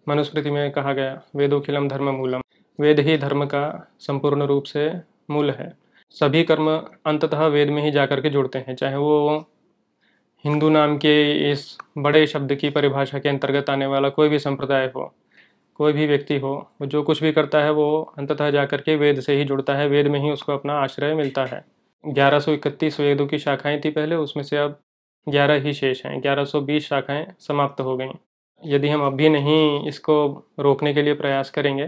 मनुस्मृति में कहा गया, वेदोखिलम धर्म मूलम। वेद ही धर्म का संपूर्ण रूप से मूल है। सभी कर्म अंततः वेद में ही जाकर के जुड़ते हैं, चाहे वो हिंदू नाम के इस बड़े शब्द की परिभाषा के अंतर्गत आने वाला कोई भी संप्रदाय हो, कोई भी व्यक्ति हो, वो जो कुछ भी करता है वो अंततः जाकर के वेद से ही जुड़ता है। वेद में ही उसको अपना आश्रय मिलता है। 1131 वेदों की शाखाएं थी पहले, उसमें से अब 11 ही शेष हैं। 1120 शाखाएं समाप्त हो गई। यदि हम अभी नहीं इसको रोकने के लिए प्रयास करेंगे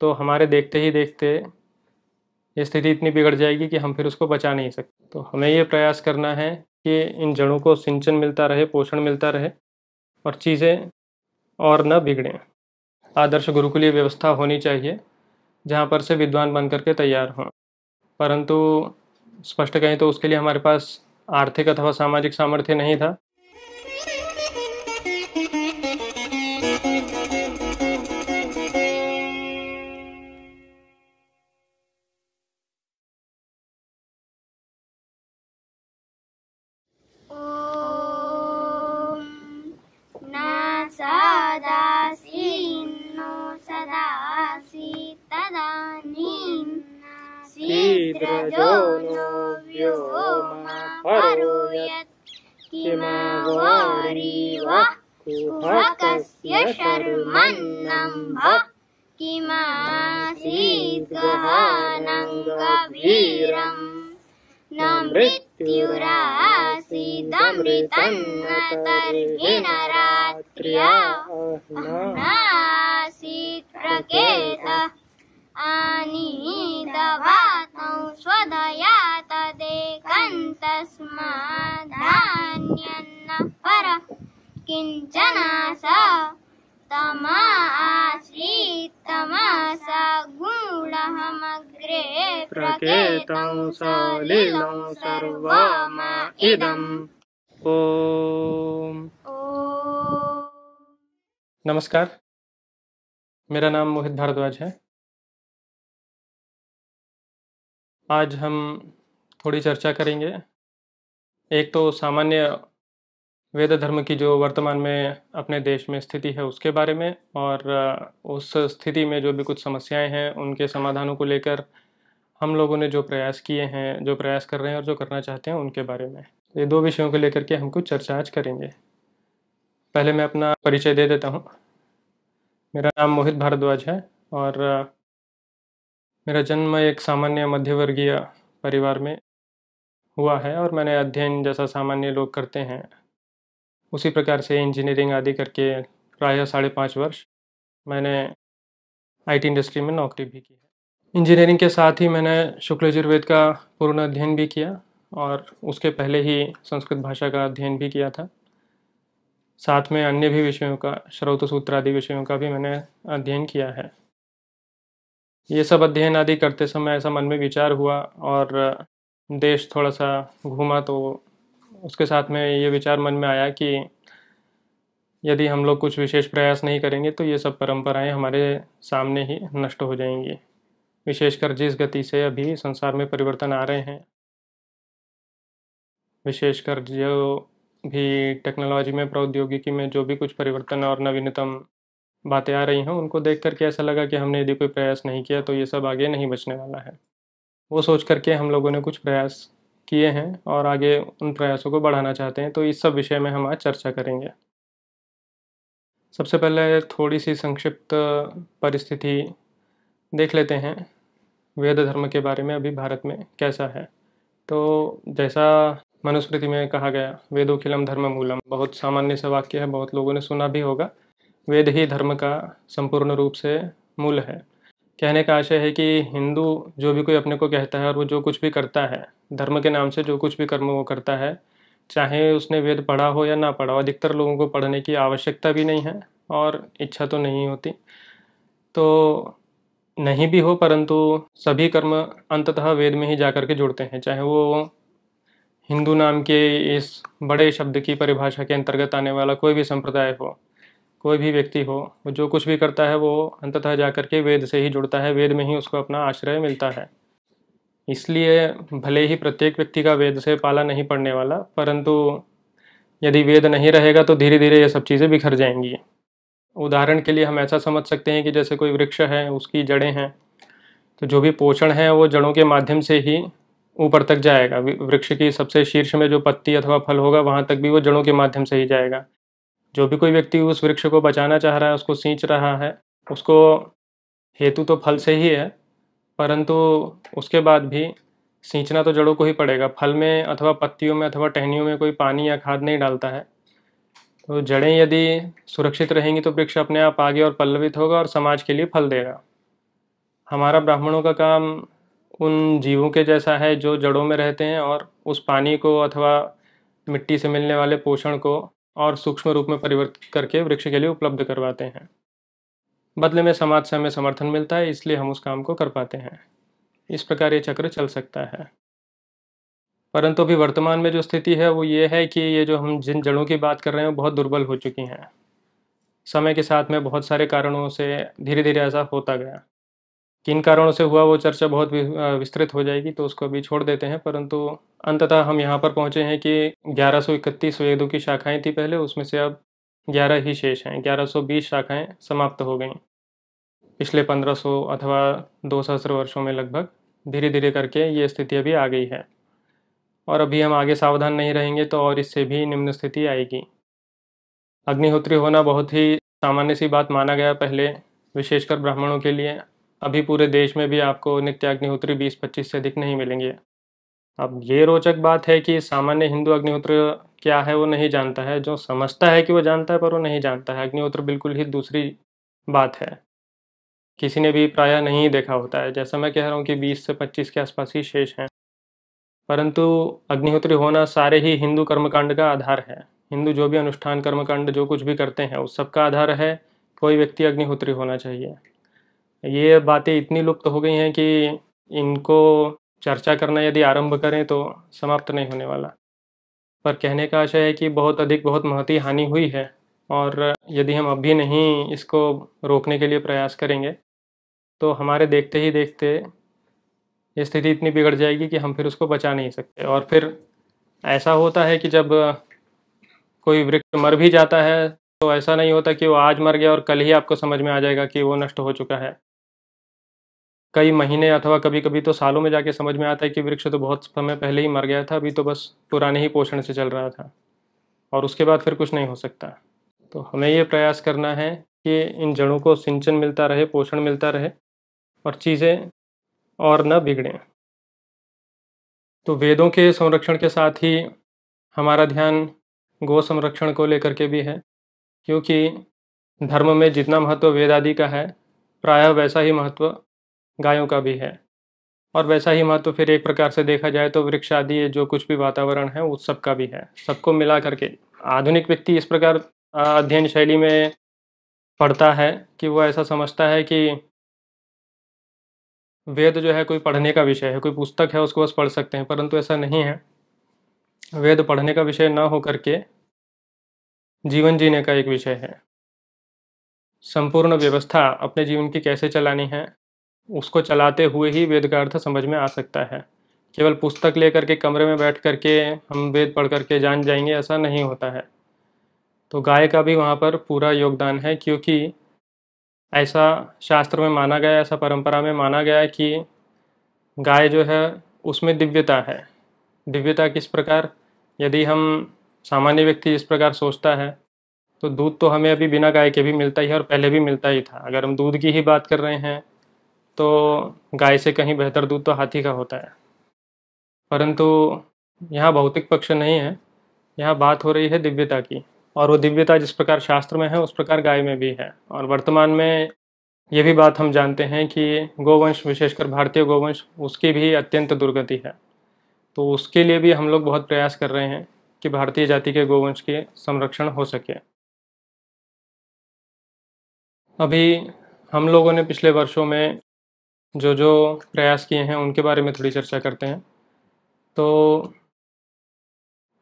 तो हमारे देखते ही देखते ये स्थिति इतनी बिगड़ जाएगी कि हम फिर उसको बचा नहीं सकते। तो हमें ये प्रयास करना है कि इन जड़ों को सिंचन मिलता रहे, पोषण मिलता रहे और चीज़ें और न बिगड़ें। आदर्श गुरुकुलीय व्यवस्था होनी चाहिए जहाँ पर से विद्वान बन करके तैयार हों, परंतु स्पष्ट कहें तो उसके लिए हमारे पास आर्थिक अथवा सामाजिक सामर्थ्य नहीं था। सदासीन्नो सदासी तदानीं शीघ्रजो नो व्योमा परुयत् किमवारिवः कुहकस्य शर्मन्नम्भ किमासीत् गहनं न मृत्युरासीदमृतन्न तर्हि न रात्र्या नासीत् प्रकेतः आनीतवातौ स्वदया तदेकं तस्माद्धान्यन्न परः किञ्चनास तमासीत्तमसा गूढमग्रे प्रकेतं सलिलं सर्वम इदम्। ओम नमस्कार, मेरा नाम मोहित भारद्वाज है। आज हम थोड़ी चर्चा करेंगे। एक तो सामान्य वेद धर्म की जो वर्तमान में अपने देश में स्थिति है उसके बारे में, और उस स्थिति में जो भी कुछ समस्याएं हैं उनके समाधानों को लेकर हम लोगों ने जो प्रयास किए हैं, जो प्रयास कर रहे हैं और जो करना चाहते हैं उनके बारे में। ये दो विषयों को लेकर के हम कुछ चर्चा आज करेंगे। पहले मैं अपना परिचय दे देता हूँ। मेरा नाम मोहित भारद्वाज है और मेरा जन्म एक सामान्य मध्यवर्गीय परिवार में हुआ है और मैंने अध्ययन जैसा सामान्य लोग करते हैं उसी प्रकार से इंजीनियरिंग आदि करके प्रायः 5.5 वर्ष मैंने आईटी इंडस्ट्री में नौकरी भी की है। इंजीनियरिंग के साथ ही मैंने शुक्ल यजुर्वेद का पूर्ण अध्ययन भी किया और उसके पहले ही संस्कृत भाषा का अध्ययन भी किया था। साथ में अन्य भी विषयों का, श्रौत सूत्र आदि विषयों का भी मैंने अध्ययन किया है। ये सब अध्ययन आदि करते समय ऐसा मन में विचार हुआ और देश थोड़ा सा घूमा तो उसके साथ में ये विचार मन में आया कि यदि हम लोग कुछ विशेष प्रयास नहीं करेंगे तो ये सब परंपराएं हमारे सामने ही नष्ट हो जाएंगी। विशेषकर जिस गति से अभी संसार में परिवर्तन आ रहे हैं, विशेषकर जो भी टेक्नोलॉजी में, प्रौद्योगिकी में जो भी कुछ परिवर्तन और नवीनतम बातें आ रही हैं उनको देख करके ऐसा लगा कि हमने यदि कोई प्रयास नहीं किया तो ये सब आगे नहीं बचने वाला है। वो सोच करके हम लोगों ने कुछ प्रयास किए हैं और आगे उन प्रयासों को बढ़ाना चाहते हैं। तो इस सब विषय में हम आज चर्चा करेंगे। सबसे पहले थोड़ी सी संक्षिप्त परिस्थिति देख लेते हैं वेद धर्म के बारे में अभी भारत में कैसा है। तो जैसा मनुस्मृति में कहा गया, वेदोखिलम धर्म मूलम, बहुत सामान्य सा वाक्य है, बहुत लोगों ने सुना भी होगा। वेद ही धर्म का संपूर्ण रूप से मूल है। कहने का आशय है कि हिंदू जो भी कोई अपने को कहता है और वो जो कुछ भी करता है धर्म के नाम से, जो कुछ भी कर्म वो करता है, चाहे उसने वेद पढ़ा हो या ना पढ़ा हो, अधिकतर लोगों को पढ़ने की आवश्यकता भी नहीं है और इच्छा तो नहीं होती, तो नहीं भी हो, परंतु सभी कर्म अंततः वेद में ही जाकर के जुड़ते हैं। चाहे वो हिंदू नाम के इस बड़े शब्द की परिभाषा के अंतर्गत आने वाला कोई भी संप्रदाय हो, कोई भी व्यक्ति हो, वो जो कुछ भी करता है वो अंततः जाकर के वेद से ही जुड़ता है। वेद में ही उसको अपना आश्रय मिलता है। इसलिए भले ही प्रत्येक व्यक्ति का वेद से पाला नहीं पड़ने वाला, परंतु यदि वेद नहीं रहेगा तो धीरे धीरे ये सब चीज़ें बिखर जाएंगी। उदाहरण के लिए हम ऐसा समझ सकते हैं कि जैसे कोई वृक्ष है, उसकी जड़ें हैं, तो जो भी पोषण है वो जड़ों के माध्यम से ही ऊपर तक जाएगा। वृक्ष की सबसे शीर्ष में जो पत्ती अथवा फल होगा वहाँ तक भी वो जड़ों के माध्यम से ही जाएगा। जो भी कोई व्यक्ति उस वृक्ष को बचाना चाह रहा है, उसको सींच रहा है, उसको हेतु तो फल से ही है, परंतु उसके बाद भी सींचना तो जड़ों को ही पड़ेगा। फल में अथवा पत्तियों में अथवा टहनियों में कोई पानी या खाद नहीं डालता है। तो जड़ें यदि सुरक्षित रहेंगी तो वृक्ष अपने आप आगे और पल्लवित होगा और समाज के लिए फल देगा। हमारा ब्राह्मणों का काम उन जीवों के जैसा है जो जड़ों में रहते हैं और उस पानी को अथवा मिट्टी से मिलने वाले पोषण को और सूक्ष्म रूप में परिवर्तित करके वृक्ष के लिए उपलब्ध करवाते हैं। बदले में समाज से हमें समर्थन मिलता है, इसलिए हम उस काम को कर पाते हैं। इस प्रकार ये चक्र चल सकता है। परंतु अभी वर्तमान में जो स्थिति है वो ये है कि ये जो हम जिन जड़ों की बात कर रहे हैं बहुत दुर्बल हो चुकी हैं। समय के साथ में बहुत सारे कारणों से धीरे धीरे ऐसा होता गया। किन कारणों से हुआ वो चर्चा बहुत विस्तृत हो जाएगी, तो उसको अभी छोड़ देते हैं। परंतु अंततः हम यहाँ पर पहुँचे हैं कि 1131 वेदों की शाखाएं थी पहले, उसमें से अब 11 ही शेष हैं। 1120 शाखाएं समाप्त हो गईं पिछले 1500 अथवा 2 सहस्र वर्षों में लगभग। धीरे धीरे करके ये स्थिति अभी आ गई है और अभी हम आगे सावधान नहीं रहेंगे तो और इससे भी निम्न स्थिति आएगी। अग्निहोत्री होना बहुत ही सामान्य सी बात माना गया पहले, विशेषकर ब्राह्मणों के लिए। अभी पूरे देश में भी आपको नित्य अग्निहोत्री 20-25 से अधिक नहीं मिलेंगे। अब ये रोचक बात है कि सामान्य हिंदू अग्निहोत्र क्या है वो नहीं जानता है। जो समझता है कि वो जानता है पर वो नहीं जानता है। अग्निहोत्र बिल्कुल ही दूसरी बात है, किसी ने भी प्रायः नहीं देखा होता है। जैसा मैं कह रहा हूँ कि 20 से 25 के आसपास ही शेष हैं, परंतु अग्निहोत्री होना सारे ही हिंदू कर्मकांड का आधार है। हिंदू जो भी अनुष्ठान कर्मकांड जो कुछ भी करते हैं उस सब का आधार है कोई व्यक्ति अग्निहोत्री होना चाहिए। ये बातें इतनी लुप्त हो गई हैं कि इनको चर्चा करना यदि आरंभ करें तो समाप्त नहीं होने वाला। पर कहने का आशय है कि बहुत अधिक बहुत महती हानि हुई है और यदि हम अभी नहीं इसको रोकने के लिए प्रयास करेंगे तो हमारे देखते ही देखते ये स्थिति इतनी बिगड़ जाएगी कि हम फिर उसको बचा नहीं सकते। और फिर ऐसा होता है कि जब कोई वृक्ष मर भी जाता है तो ऐसा नहीं होता कि वो आज मर गया और कल ही आपको समझ में आ जाएगा कि वो नष्ट हो चुका है। कई महीने अथवा कभी कभी तो सालों में जाके समझ में आता है कि वृक्ष तो बहुत समय पहले ही मर गया था, अभी तो बस पुराने ही पोषण से चल रहा था और उसके बाद फिर कुछ नहीं हो सकता। तो हमें ये प्रयास करना है कि इन जड़ों को सिंचन मिलता रहे, पोषण मिलता रहे और चीज़ें और न बिगड़ें। तो वेदों के संरक्षण के साथ ही हमारा ध्यान गौ संरक्षण को लेकर के भी है, क्योंकि धर्म में जितना महत्व वेद आदि का है प्रायः वैसा ही महत्व गायों का भी है। और वैसा ही महत्व फिर एक प्रकार से देखा जाए तो वृक्ष आदि जो कुछ भी वातावरण है उस सब का भी है। सबको मिला करके आधुनिक व्यक्ति इस प्रकार अध्ययन शैली में पढ़ता है कि वो ऐसा समझता है कि वेद जो है कोई पढ़ने का विषय है, कोई पुस्तक है उसको बस पढ़ सकते हैं, परंतु ऐसा नहीं है। वेद पढ़ने का विषय ना हो करके जीवन जीने का एक विषय है। संपूर्ण व्यवस्था अपने जीवन की कैसे चलानी है उसको चलाते हुए ही वेद का अर्थ समझ में आ सकता है। केवल पुस्तक लेकर के कमरे में बैठ करके हम वेद पढ़ करके जान जाएंगे, ऐसा नहीं होता है। तो गाय का भी वहाँ पर पूरा योगदान है, क्योंकि ऐसा शास्त्र में माना गया, ऐसा परंपरा में माना गया है कि गाय जो है उसमें दिव्यता है। दिव्यता किस प्रकार, यदि हम सामान्य व्यक्ति इस प्रकार सोचता है तो दूध तो हमें अभी बिना गाय के भी मिलता ही है और पहले भी मिलता ही था। अगर हम दूध की ही बात कर रहे हैं तो गाय से कहीं बेहतर दूध तो हाथी का होता है। परंतु यहाँ भौतिक पक्ष नहीं है, यहाँ बात हो रही है दिव्यता की, और वो दिव्यता जिस प्रकार शास्त्र में है उस प्रकार गाय में भी है। और वर्तमान में ये भी बात हम जानते हैं कि गोवंश, विशेषकर भारतीय गोवंश, उसकी भी अत्यंत दुर्गति है। तो उसके लिए भी हम लोग बहुत प्रयास कर रहे हैं कि भारतीय जाति के गोवंश के संरक्षण हो सके। अभी हम लोगों ने पिछले वर्षों में जो जो प्रयास किए हैं उनके बारे में थोड़ी चर्चा करते हैं। तो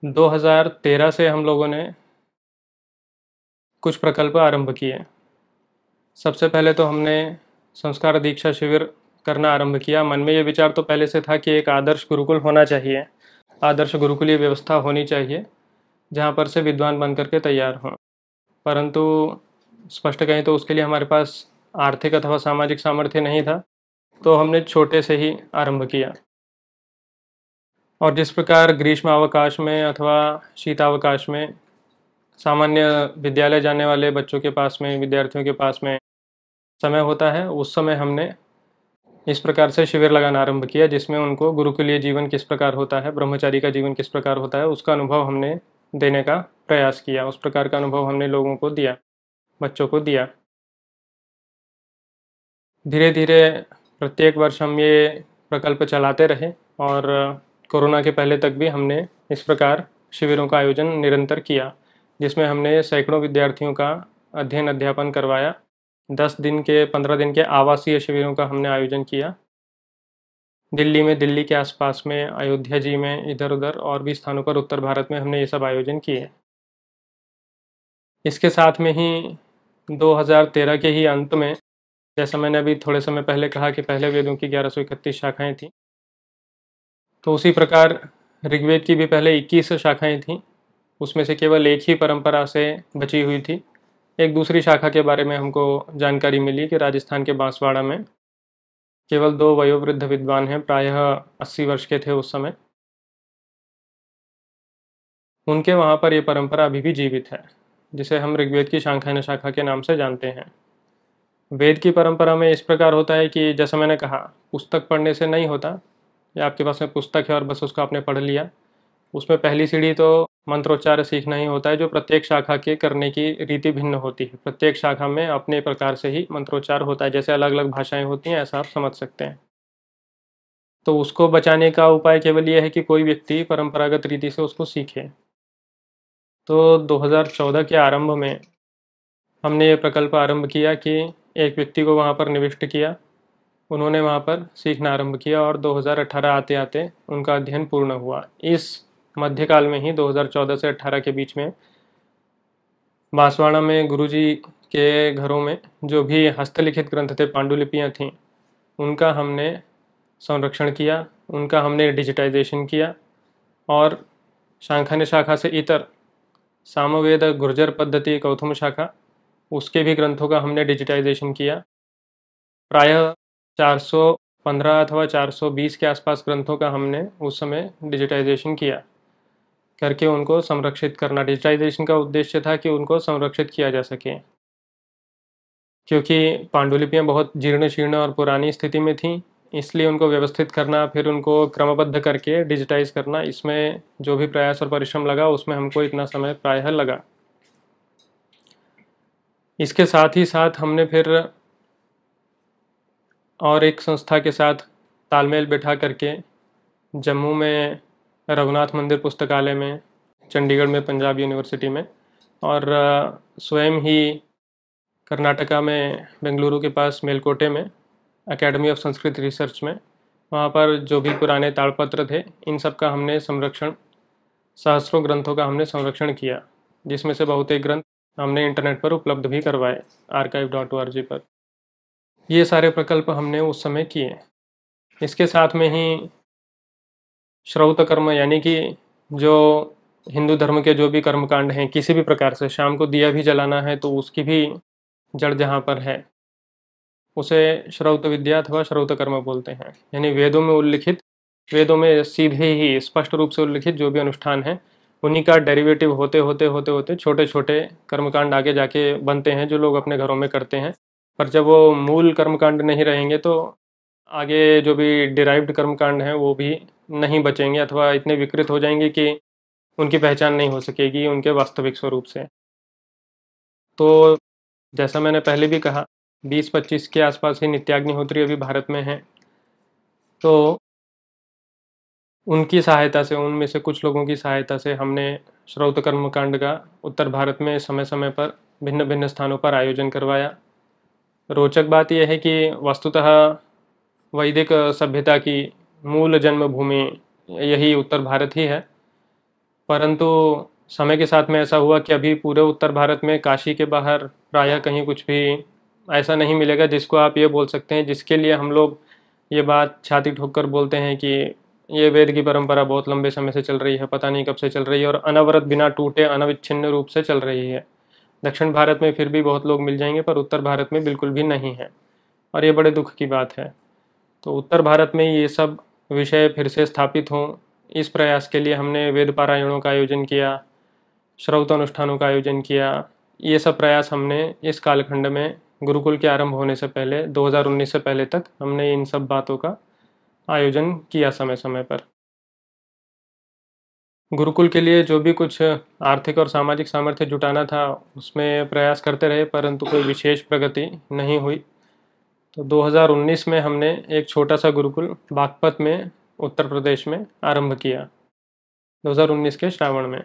2013 से हम लोगों ने कुछ प्रकल्प आरंभ किए। सबसे पहले तो हमने संस्कार दीक्षा शिविर करना आरंभ किया। मन में ये विचार तो पहले से था कि एक आदर्श गुरुकुल होना चाहिए, आदर्श गुरुकुलीय व्यवस्था होनी चाहिए जहाँ पर से विद्वान बन करके तैयार हों। परंतु स्पष्ट कहें तो उसके लिए हमारे पास आर्थिक अथवा सामाजिक सामर्थ्य नहीं था, तो हमने छोटे से ही आरंभ किया। और जिस प्रकार ग्रीष्मावकाश में अथवा शीतावकाश में सामान्य विद्यालय जाने वाले बच्चों के पास में, विद्यार्थियों के पास में समय होता है, उस समय हमने इस प्रकार से शिविर लगाना आरंभ किया, जिसमें उनको गुरुकुलीय जीवन किस प्रकार होता है, ब्रह्मचारी का जीवन किस प्रकार होता है, उसका अनुभव हमने देने का प्रयास किया। उस प्रकार का अनुभव हमने लोगों को दिया, बच्चों को दिया। धीरे धीरे प्रत्येक वर्ष हम ये प्रकल्प चलाते रहे और कोरोना के पहले तक भी हमने इस प्रकार शिविरों का आयोजन निरंतर किया, जिसमें हमने सैकड़ों विद्यार्थियों का अध्ययन अध्यापन करवाया। 10 दिन के 15 दिन के आवासीय शिविरों का हमने आयोजन किया। दिल्ली में, दिल्ली के आसपास में, अयोध्या जी में, इधर उधर और भी स्थानों पर उत्तर भारत में हमने ये सब आयोजन किए। इसके साथ में ही 2013 के ही अंत में, जैसा मैंने अभी थोड़े समय पहले कहा कि पहले वेदों की 1131 शाखाएं थीं, तो उसी प्रकार ऋग्वेद की भी पहले 21 शाखाएं थीं। उसमें से केवल एक ही परंपरा से बची हुई थी। एक दूसरी शाखा के बारे में हमको जानकारी मिली कि राजस्थान के बांसवाड़ा में केवल 2 वयोवृद्ध विद्वान हैं, प्रायः 80 वर्ष के थे उस समय। उनके वहाँ पर ये परंपरा अभी भी जीवित है, जिसे हम ऋग्वेद की शाखान शाखा के नाम से जानते हैं। वेद की परंपरा में इस प्रकार होता है कि जैसा मैंने कहा, पुस्तक पढ़ने से नहीं होता, या आपके पास में पुस्तक है और बस उसको आपने पढ़ लिया। उसमें पहली सीढ़ी तो मंत्रोच्चार सीखना ही होता है, जो प्रत्येक शाखा के करने की रीति भिन्न होती है। प्रत्येक शाखा में अपने प्रकार से ही मंत्रोच्चार होता है, जैसे अलग अलग भाषाएं होती हैं, ऐसा आप समझ सकते हैं। तो उसको बचाने का उपाय केवल ये है कि कोई व्यक्ति परंपरागत रीति से उसको सीखे। तो 2014 के आरंभ में हमने ये प्रकल्प आरंभ किया कि एक व्यक्ति को वहाँ पर निविष्ट किया, उन्होंने वहाँ पर सीखना आरंभ किया और 2018 आते आते उनका अध्ययन पूर्ण हुआ। इस मध्यकाल में ही 2014 से 18 के बीच में बांसवाड़ा में गुरुजी के घरों में जो भी हस्तलिखित ग्रंथ थे, पांडुलिपियाँ थीं, उनका हमने संरक्षण किया, उनका हमने डिजिटाइजेशन किया और शाखान शाखा से इतर सामवेद गुर्जर पद्धति कौथुम शाखा, उसके भी ग्रंथों का हमने डिजिटाइजेशन किया। प्रायः 415 अथवा 420 के आसपास ग्रंथों का हमने उस समय डिजिटाइजेशन किया, करके उनको संरक्षित करना। डिजिटाइजेशन का उद्देश्य था कि उनको संरक्षित किया जा सके, क्योंकि पांडुलिपियाँ बहुत जीर्ण शीर्ण और पुरानी स्थिति में थीं, इसलिए उनको व्यवस्थित करना, फिर उनको क्रमबद्ध करके डिजिटाइज करना, इसमें जो भी प्रयास और परिश्रम लगा उसमें हमको इतना समय प्रायः लगा। इसके साथ ही साथ हमने फिर और एक संस्था के साथ तालमेल बैठा करके जम्मू में रघुनाथ मंदिर पुस्तकालय में, चंडीगढ़ में पंजाब यूनिवर्सिटी में, और स्वयं ही कर्नाटका में बेंगलुरु के पास मेलकोटे में एकेडमी ऑफ संस्कृत रिसर्च में, वहाँ पर जो भी पुराने ताड़पत्र थे, इन सब का हमने संरक्षण, सहस्रों ग्रंथों का हमने संरक्षण किया, जिसमें से बहुत एक ग्रंथ हमने इंटरनेट पर उपलब्ध भी करवाए archive.org पर। ये सारे प्रकल्प हमने उस समय किए। इसके साथ में ही श्रौत कर्म, यानी कि जो हिंदू धर्म के जो भी कर्मकांड हैं, किसी भी प्रकार से, शाम को दिया भी जलाना है तो उसकी भी जड़ जहाँ पर है उसे श्रौत विद्या अथवा श्रौत कर्म बोलते हैं। यानी वेदों में उल्लिखित, वेदों में सीधे ही स्पष्ट रूप से उल्लिखित जो भी अनुष्ठान है, उन्हीं का डेरिवेटिव होते होते होते होते छोटे छोटे कर्मकांड आगे जाके बनते हैं, जो लोग अपने घरों में करते हैं। पर जब वो मूल कर्मकांड नहीं रहेंगे तो आगे जो भी डिराइव्ड कर्मकांड हैं वो भी नहीं बचेंगे, अथवा इतने विकृत हो जाएंगे कि उनकी पहचान नहीं हो सकेगी उनके वास्तविक स्वरूप से। तो जैसा मैंने पहले भी कहा, 20-25 के आसपास ही नित्याग्निहोत्री अभी भारत में हैं, तो उनकी सहायता से, उनमें से कुछ लोगों की सहायता से हमने श्रौत कर्मकांड का उत्तर भारत में समय समय पर भिन्न भिन्न स्थानों पर आयोजन करवाया। रोचक बात यह है कि वस्तुतः वैदिक सभ्यता की मूल जन्मभूमि यही उत्तर भारत ही है, परंतु समय के साथ में ऐसा हुआ कि अभी पूरे उत्तर भारत में काशी के बाहर प्रायः कहीं कुछ भी ऐसा नहीं मिलेगा जिसको आप ये बोल सकते हैं, जिसके लिए हम लोग ये बात छाती ठोक कर बोलते हैं कि ये वेद की परंपरा बहुत लंबे समय से चल रही है, पता नहीं कब से चल रही है और अनवरत बिना टूटे अनविच्छिन्न रूप से चल रही है। दक्षिण भारत में फिर भी बहुत लोग मिल जाएंगे, पर उत्तर भारत में बिल्कुल भी नहीं है, और ये बड़े दुख की बात है। तो उत्तर भारत में ये सब विषय फिर से स्थापित हों, इस प्रयास के लिए हमने वेद पारायणों का आयोजन किया, श्रौत अनुष्ठानों का आयोजन किया। ये सब प्रयास हमने इस कालखंड में गुरुकुल के आरंभ होने से पहले 2019 से पहले तक हमने इन सब बातों का आयोजन किया समय समय पर। गुरुकुल के लिए जो भी कुछ आर्थिक और सामाजिक सामर्थ्य जुटाना था उसमें प्रयास करते रहे, परंतु कोई विशेष प्रगति नहीं हुई। तो 2019 में हमने एक छोटा सा गुरुकुल बागपत में उत्तर प्रदेश में आरंभ किया। 2019 के श्रावण में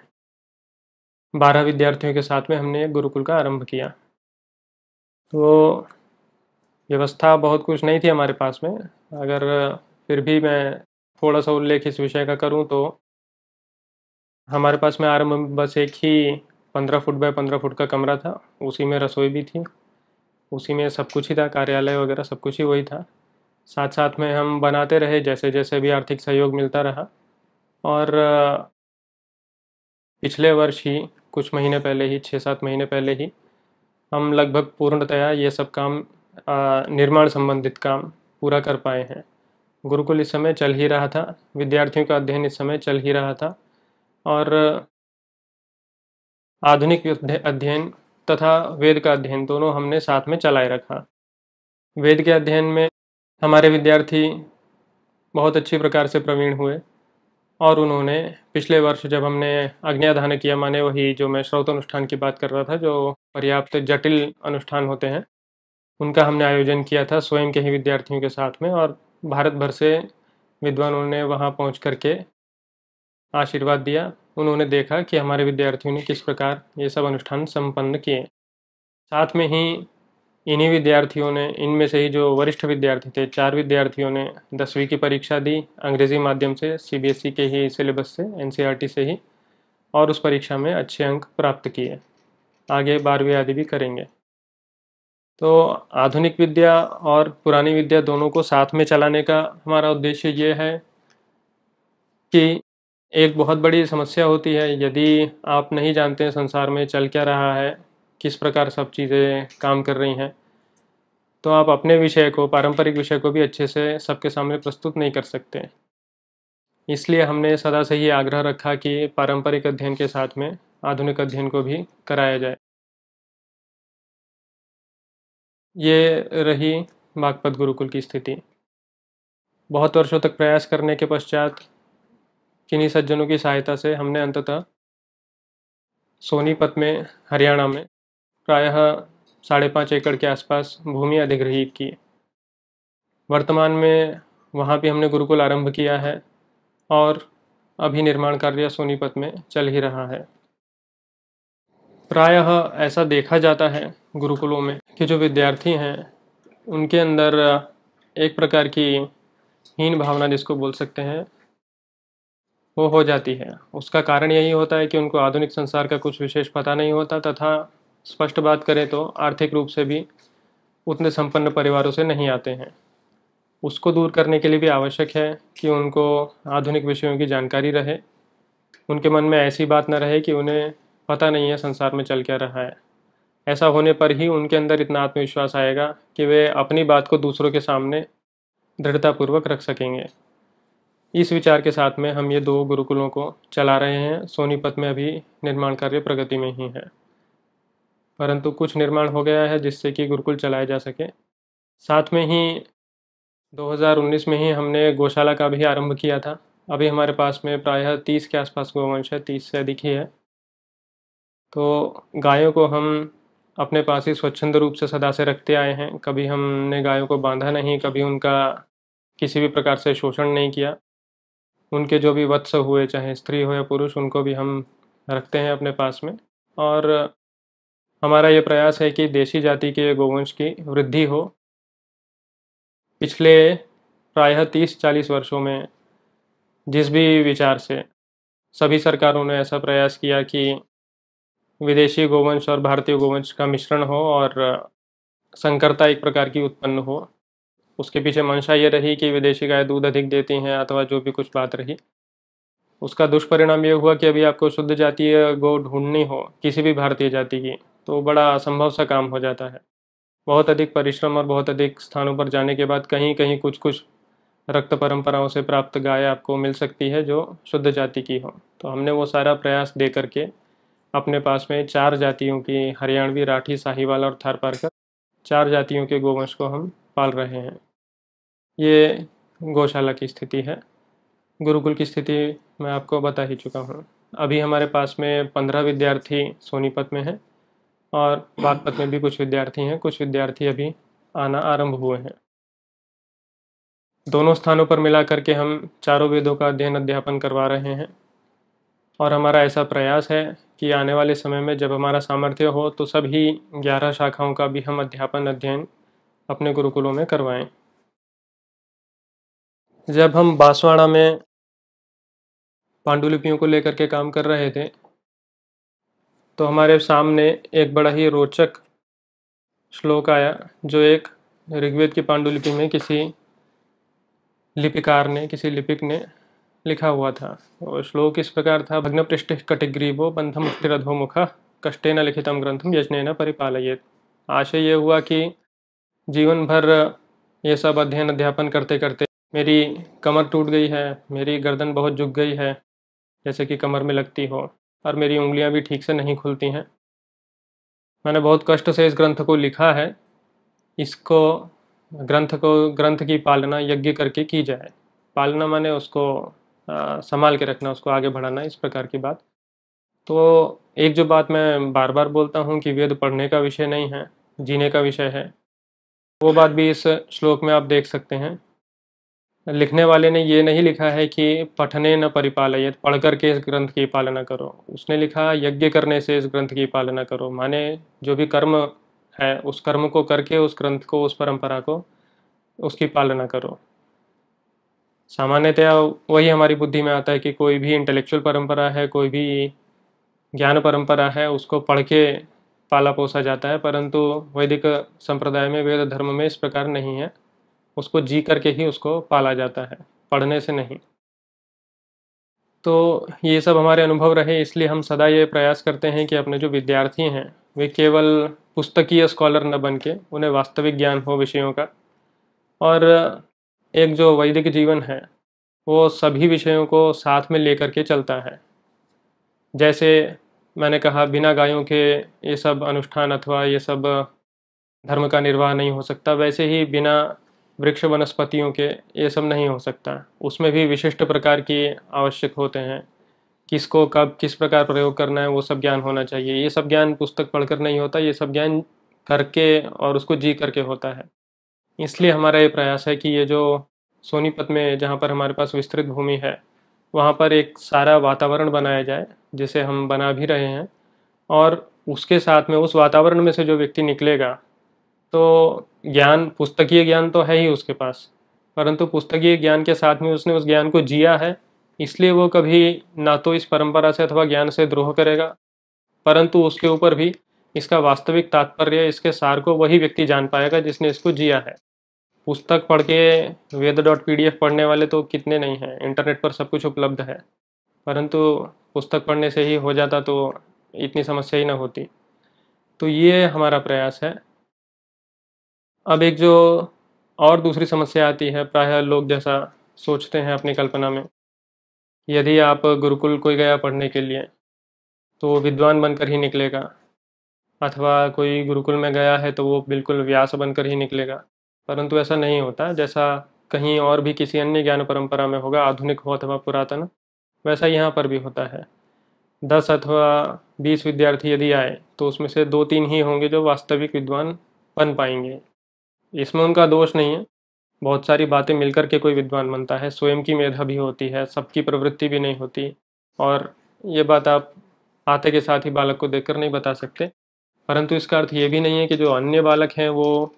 12 विद्यार्थियों के साथ में हमने एक गुरुकुल का आरंभ किया। तो व्यवस्था बहुत कुछ नहीं थी हमारे पास में, अगर फिर भी मैं थोड़ा सा उल्लेख इस विषय का करूं तो हमारे पास में आरंभ में बस एक ही 15 फुट बाय 15 फुट का कमरा था, उसी में रसोई भी थी, उसी में सब कुछ ही था, कार्यालय वगैरह सब कुछ ही वही था। साथ साथ में हम बनाते रहे जैसे जैसे भी आर्थिक सहयोग मिलता रहा, और पिछले वर्ष ही कुछ महीने पहले ही 6-7 महीने पहले ही हम लगभग पूर्णतया ये सब काम निर्माण संबंधित काम पूरा कर पाए हैं। गुरुकुल इस समय चल ही रहा था, विद्यार्थियों का अध्ययन इस समय चल ही रहा था, और आधुनिक अध्ययन तथा वेद का अध्ययन दोनों हमने साथ में चलाए रखा। वेद के अध्ययन में हमारे विद्यार्थी बहुत अच्छी प्रकार से प्रवीण हुए, और उन्होंने पिछले वर्ष जब हमने अग्न्याधान किया, माने वही जो मैं श्रौत अनुष्ठान की बात कर रहा था, जो पर्याप्त जटिल अनुष्ठान होते हैं, उनका हमने आयोजन किया था स्वयं के ही विद्यार्थियों के साथ में, और भारत भर से विद्वानों ने वहाँ पहुँच करके आशीर्वाद दिया। उन्होंने देखा कि हमारे विद्यार्थियों ने किस प्रकार ये सब अनुष्ठान संपन्न किए। साथ में ही इन्हीं विद्यार्थियों ने, इनमें से ही जो वरिष्ठ विद्यार्थी थे, 4 विद्यार्थियों ने 10वीं की परीक्षा दी अंग्रेजी माध्यम से, सीबीएसई के ही सिलेबस से, एनसीईआरटी से ही, और उस परीक्षा में अच्छे अंक प्राप्त किए। आगे 12वीं आदि भी करेंगे। तो आधुनिक विद्या और पुरानी विद्या दोनों को साथ में चलाने का हमारा उद्देश्य ये है कि एक बहुत बड़ी समस्या होती है, यदि आप नहीं जानते हैं संसार में चल क्या रहा है, किस प्रकार सब चीज़ें काम कर रही हैं, तो आप अपने विषय को, पारंपरिक विषय को भी अच्छे से सबके सामने प्रस्तुत नहीं कर सकते। इसलिए हमने सदा से ही आग्रह रखा कि पारंपरिक अध्ययन के साथ में आधुनिक अध्ययन को भी कराया जाए। ये रही बागपत गुरुकुल की स्थिति। बहुत वर्षों तक प्रयास करने के पश्चात किन्हीं सज्जनों की सहायता से हमने अंततः सोनीपत में, हरियाणा में प्रायः 5.5 एकड़ के आसपास भूमि अधिग्रहित की। वर्तमान में वहाँ भी हमने गुरुकुल आरंभ किया है, और अभी निर्माण कार्य सोनीपत में चल ही रहा है। प्रायः ऐसा देखा जाता है गुरुकुलों में कि जो विद्यार्थी हैं उनके अंदर एक प्रकार की हीन भावना, जिसको बोल सकते हैं, वो हो जाती है। उसका कारण यही होता है कि उनको आधुनिक संसार का कुछ विशेष पता नहीं होता, तथा स्पष्ट बात करें तो आर्थिक रूप से भी उतने संपन्न परिवारों से नहीं आते हैं। उसको दूर करने के लिए भी आवश्यक है कि उनको आधुनिक विषयों की जानकारी रहे, उनके मन में ऐसी बात न रहे कि उन्हें पता नहीं है संसार में चल क्या रहा है। ऐसा होने पर ही उनके अंदर इतना आत्मविश्वास आएगा कि वे अपनी बात को दूसरों के सामने दृढ़तापूर्वक रख सकेंगे। इस विचार के साथ में हम ये 2 गुरुकुलों को चला रहे हैं। सोनीपत में अभी निर्माण कार्य प्रगति में ही है, परंतु कुछ निर्माण हो गया है जिससे कि गुरुकुल चलाया जा सके। साथ में ही 2019 में ही हमने गौशाला का भी आरंभ किया था। अभी हमारे पास में प्रायः 30 के आसपास गौवंश है, 30 से अधिक ही है। तो गायों को हम अपने पास ही स्वच्छंद रूप से सदा से रखते आए हैं। कभी हमने गायों को बांधा नहीं, कभी उनका किसी भी प्रकार से शोषण नहीं किया। उनके जो भी वत्स हुए, चाहे स्त्री हो या पुरुष, उनको भी हम रखते हैं अपने पास में। और हमारा ये प्रयास है कि देशी जाति के गोवंश की वृद्धि हो। पिछले प्रायः 30-40 वर्षों में जिस भी विचार से सभी सरकारों ने ऐसा प्रयास किया कि विदेशी गोवंश और भारतीय गोवंश का मिश्रण हो और संकरता एक प्रकार की उत्पन्न हो, उसके पीछे मंशा ये रही कि विदेशी गाय दूध अधिक देती हैं, अथवा जो भी कुछ बात रही, उसका दुष्परिणाम ये हुआ कि अभी आपको शुद्ध जातीय गौ ढूंढनी हो किसी भी भारतीय जाति की, तो बड़ा असंभव सा काम हो जाता है। बहुत अधिक परिश्रम और बहुत अधिक स्थानों पर जाने के बाद कहीं कहीं कुछ कुछ रक्त परंपराओं से प्राप्त गाय आपको मिल सकती है जो शुद्ध जाति की हो। तो हमने वो सारा प्रयास दे करके अपने पास में 4 जातियों की, हरियाणवी, राठी, साहिवाल और थारपारकर, 4 जातियों के गोवंश को हम पाल रहे हैं। ये गौशाला की स्थिति है। गुरुकुल की स्थिति मैं आपको बता ही चुका हूँ। अभी हमारे पास में 15 विद्यार्थी सोनीपत में हैं और बागपत में भी कुछ विद्यार्थी हैं। कुछ विद्यार्थी अभी आना आरंभ हुए हैं। दोनों स्थानों पर मिला करके हम चारों वेदों का अध्ययन अध्यापन करवा रहे हैं और हमारा ऐसा प्रयास है कि आने वाले समय में जब हमारा सामर्थ्य हो तो सभी 11 शाखाओं का भी हम अध्यापन अध्ययन अपने गुरुकुलों में करवाएं। जब हम बांसवाड़ा में पांडुलिपियों को लेकर के काम कर रहे थे तो हमारे सामने एक बड़ा ही रोचक श्लोक आया जो एक ऋग्वेद की पांडुलिपि में किसी लिपिकार ने, किसी लिपिक ने लिखा हुआ था। और श्लोक इस प्रकार था, भग्न पृष्ठ कटिग्रीवो बंधम मुष्टिरधो मुख कष्टेन लिखितम ग्रंथम यजनेन परिपालयेत। आशय ये हुआ कि जीवन भर ये सब अध्ययन अध्यापन करते करते मेरी कमर टूट गई है, मेरी गर्दन बहुत झुक गई है जैसे कि कमर में लगती हो, और मेरी उंगलियां भी ठीक से नहीं खुलती हैं। मैंने बहुत कष्ट से इस ग्रंथ को लिखा है, इसको ग्रंथ की पालना यज्ञ करके की जाए। पालना माने उसको संभाल के रखना, उसको आगे बढ़ाना, इस प्रकार की बात। तो एक जो बात मैं बार बार बोलता हूँ कि वेद पढ़ने का विषय नहीं है, जीने का विषय है, वो बात भी इस श्लोक में आप देख सकते हैं। लिखने वाले ने ये नहीं लिखा है कि पठने न परिपालयेत, पढ़ करके इस ग्रंथ की पालना करो। उसने लिखा यज्ञ करने से इस ग्रंथ की पालना करो, माने जो भी कर्म है उस कर्म को करके उस ग्रंथ को, उस परंपरा को, उसकी पालना करो। सामान्यतया वही हमारी बुद्धि में आता है कि कोई भी इंटेलेक्चुअल परंपरा है, कोई भी ज्ञान परंपरा है, उसको पढ़ के पाला पोसा जाता है, परंतु वैदिक संप्रदाय में, वेद धर्म में इस प्रकार नहीं है। उसको जी करके ही उसको पाला जाता है, पढ़ने से नहीं। तो ये सब हमारे अनुभव रहे, इसलिए हम सदा ये प्रयास करते हैं कि अपने जो विद्यार्थी हैं वे केवल पुस्तकीय स्कॉलर न बन के उन्हें वास्तविक ज्ञान हो विषयों का। और एक जो वैदिक जीवन है वो सभी विषयों को साथ में लेकर के चलता है। जैसे मैंने कहा बिना गायों के ये सब अनुष्ठान अथवा ये सब धर्म का निर्वाह नहीं हो सकता, वैसे ही बिना वृक्ष वनस्पतियों के ये सब नहीं हो सकता। उसमें भी विशिष्ट प्रकार की आवश्यक होते हैं, किसको कब किस प्रकार प्रयोग करना है वो सब ज्ञान होना चाहिए। ये सब ज्ञान पुस्तक पढ़कर नहीं होता, ये सब ज्ञान करके और उसको जी करके होता है। इसलिए हमारा ये प्रयास है कि ये जो सोनीपत में जहाँ पर हमारे पास विस्तृत भूमि है वहाँ पर एक सारा वातावरण बनाया जाए, जिसे हम बना भी रहे हैं। और उसके साथ में उस वातावरण में से जो व्यक्ति निकलेगा तो ज्ञान, पुस्तकीय ज्ञान तो है ही उसके पास, परंतु पुस्तकीय ज्ञान के साथ में उसने उस ज्ञान को जिया है, इसलिए वो कभी ना तो इस परंपरा से अथवा ज्ञान से द्रोह करेगा, परंतु उसके ऊपर भी इसका वास्तविक तात्पर्य, इसके सार को वही व्यक्ति जान पाएगा जिसने इसको जिया है। पुस्तक पढ़ के वेद.pdf पढ़ने वाले तो कितने नहीं हैं, इंटरनेट पर सब कुछ उपलब्ध है, परंतु पुस्तक पढ़ने से ही हो जाता तो इतनी समस्या ही ना होती। तो ये हमारा प्रयास है। अब एक जो और दूसरी समस्या आती है, प्रायः लोग जैसा सोचते हैं अपनी कल्पना में, यदि आप गुरुकुल कोई गया पढ़ने के लिए तो वो विद्वान बनकर ही निकलेगा, अथवा कोई गुरुकुल में गया है तो वो बिल्कुल व्यास बनकर ही निकलेगा। परंतु ऐसा नहीं होता। जैसा कहीं और भी किसी अन्य ज्ञान परंपरा में होगा, आधुनिक हो अथवा पुरातन, वैसा यहाँ पर भी होता है। 10 अथवा 20 विद्यार्थी यदि आए तो उसमें से 2-3 ही होंगे जो वास्तविक विद्वान बन पाएंगे। इसमें उनका दोष नहीं है, बहुत सारी बातें मिलकर के कोई विद्वान बनता है, स्वयं की मेधा भी होती है, सबकी प्रवृत्ति भी नहीं होती। और ये बात आप आते के साथ ही बालक को देखकर नहीं बता सकते। परंतु इसका अर्थ ये भी नहीं है कि जो अन्य बालक हैं वो,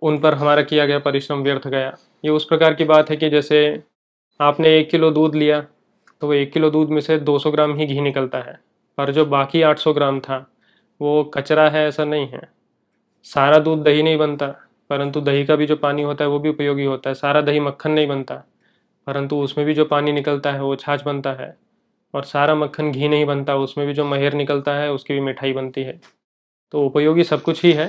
उन पर हमारा किया गया परिश्रम व्यर्थ गया। ये उस प्रकार की बात है कि जैसे आपने 1 किलो दूध लिया तो वो 1 किलो दूध में से 200 ग्राम ही घी निकलता है, पर जो बाकी 800 ग्राम था वो कचरा है, ऐसा नहीं है। सारा दूध दही नहीं बनता, परंतु दही का भी जो पानी होता है वो भी उपयोगी होता है। सारा दही मक्खन नहीं बनता, परंतु उसमें भी जो पानी निकलता है वो छाछ बनता है। और सारा मक्खन घी नहीं बनता, उसमें भी जो महेर निकलता है उसकी भी मिठाई बनती है। तो उपयोगी सब कुछ ही है,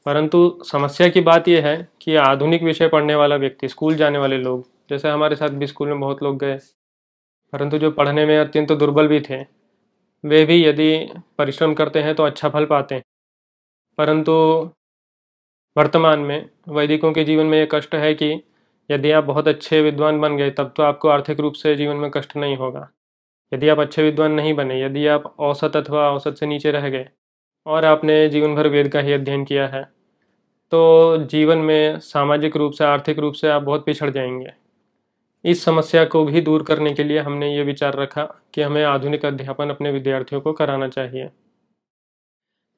परंतु समस्या की बात यह है कि आधुनिक विषय पढ़ने वाला व्यक्ति, स्कूल जाने वाले लोग, जैसे हमारे साथ भी स्कूल में बहुत लोग गए, परंतु जो पढ़ने में अत्यंत दुर्बल भी थे, वे भी यदि परिश्रम करते हैं तो अच्छा फल पाते हैं। परंतु वर्तमान में वैदिकों के जीवन में ये कष्ट है कि यदि आप बहुत अच्छे विद्वान बन गए तब तो आपको आर्थिक रूप से जीवन में कष्ट नहीं होगा। यदि आप अच्छे विद्वान नहीं बने, यदि आप औसत अथवा औसत से नीचे रह गए और आपने जीवन भर वेद का ही अध्ययन किया है, तो जीवन में सामाजिक रूप से, आर्थिक रूप से आप बहुत पिछड़ जाएंगे। इस समस्या को भी दूर करने के लिए हमने ये विचार रखा कि हमें आधुनिक अध्यापन अपने विद्यार्थियों को कराना चाहिए।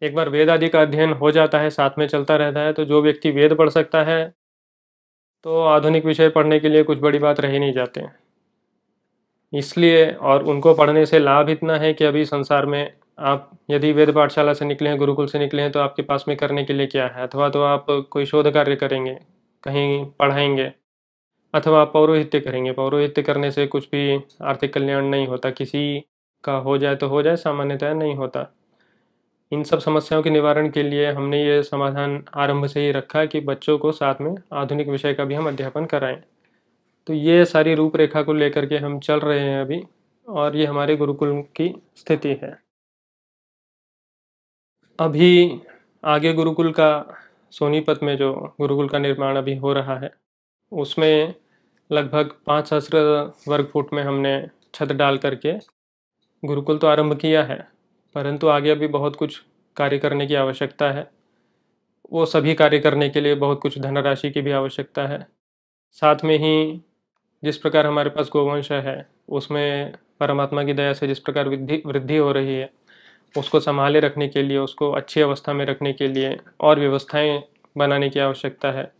एक बार वेद आदि का अध्ययन हो जाता है, साथ में चलता रहता है, तो जो व्यक्ति वेद पढ़ सकता है तो आधुनिक विषय पढ़ने के लिए कुछ बड़ी बात रह ही नहीं जाते। इसलिए, और उनको पढ़ने से लाभ इतना है कि अभी संसार में आप यदि वेद पाठशाला से निकले हैं, गुरुकुल से निकले हैं, तो आपके पास में करने के लिए क्या है? अथवा तो आप कोई शोध कार्य करेंगे, कहीं पढ़ाएंगे, अथवा आप पौरोहित्य करेंगे। पौरोहित्य करने से कुछ भी आर्थिक कल्याण नहीं होता, किसी का हो जाए तो हो जाए, सामान्यतः नहीं होता। इन सब समस्याओं के निवारण के लिए हमने ये समाधान आरंभ से ही रखा कि बच्चों को साथ में आधुनिक विषय का भी हम अध्यापन कराएं। तो ये सारी रूपरेखा को लेकर के हम चल रहे हैं अभी, और ये हमारे गुरुकुल की स्थिति है। अभी आगे गुरुकुल का सोनीपत में जो गुरुकुल का निर्माण अभी हो रहा है, उसमें लगभग 5 सहस्र वर्ग फुट में हमने छत डाल करके गुरुकुल तो आरंभ किया है, परंतु आगे अभी बहुत कुछ कार्य करने की आवश्यकता है। वो सभी कार्य करने के लिए बहुत कुछ धनराशि की भी आवश्यकता है। साथ में ही जिस प्रकार हमारे पास गोवंश है, उसमें परमात्मा की दया से जिस प्रकार वृद्धि हो रही है, उसको संभाले रखने के लिए, उसको अच्छी अवस्था में रखने के लिए और व्यवस्थाएं बनाने की आवश्यकता है।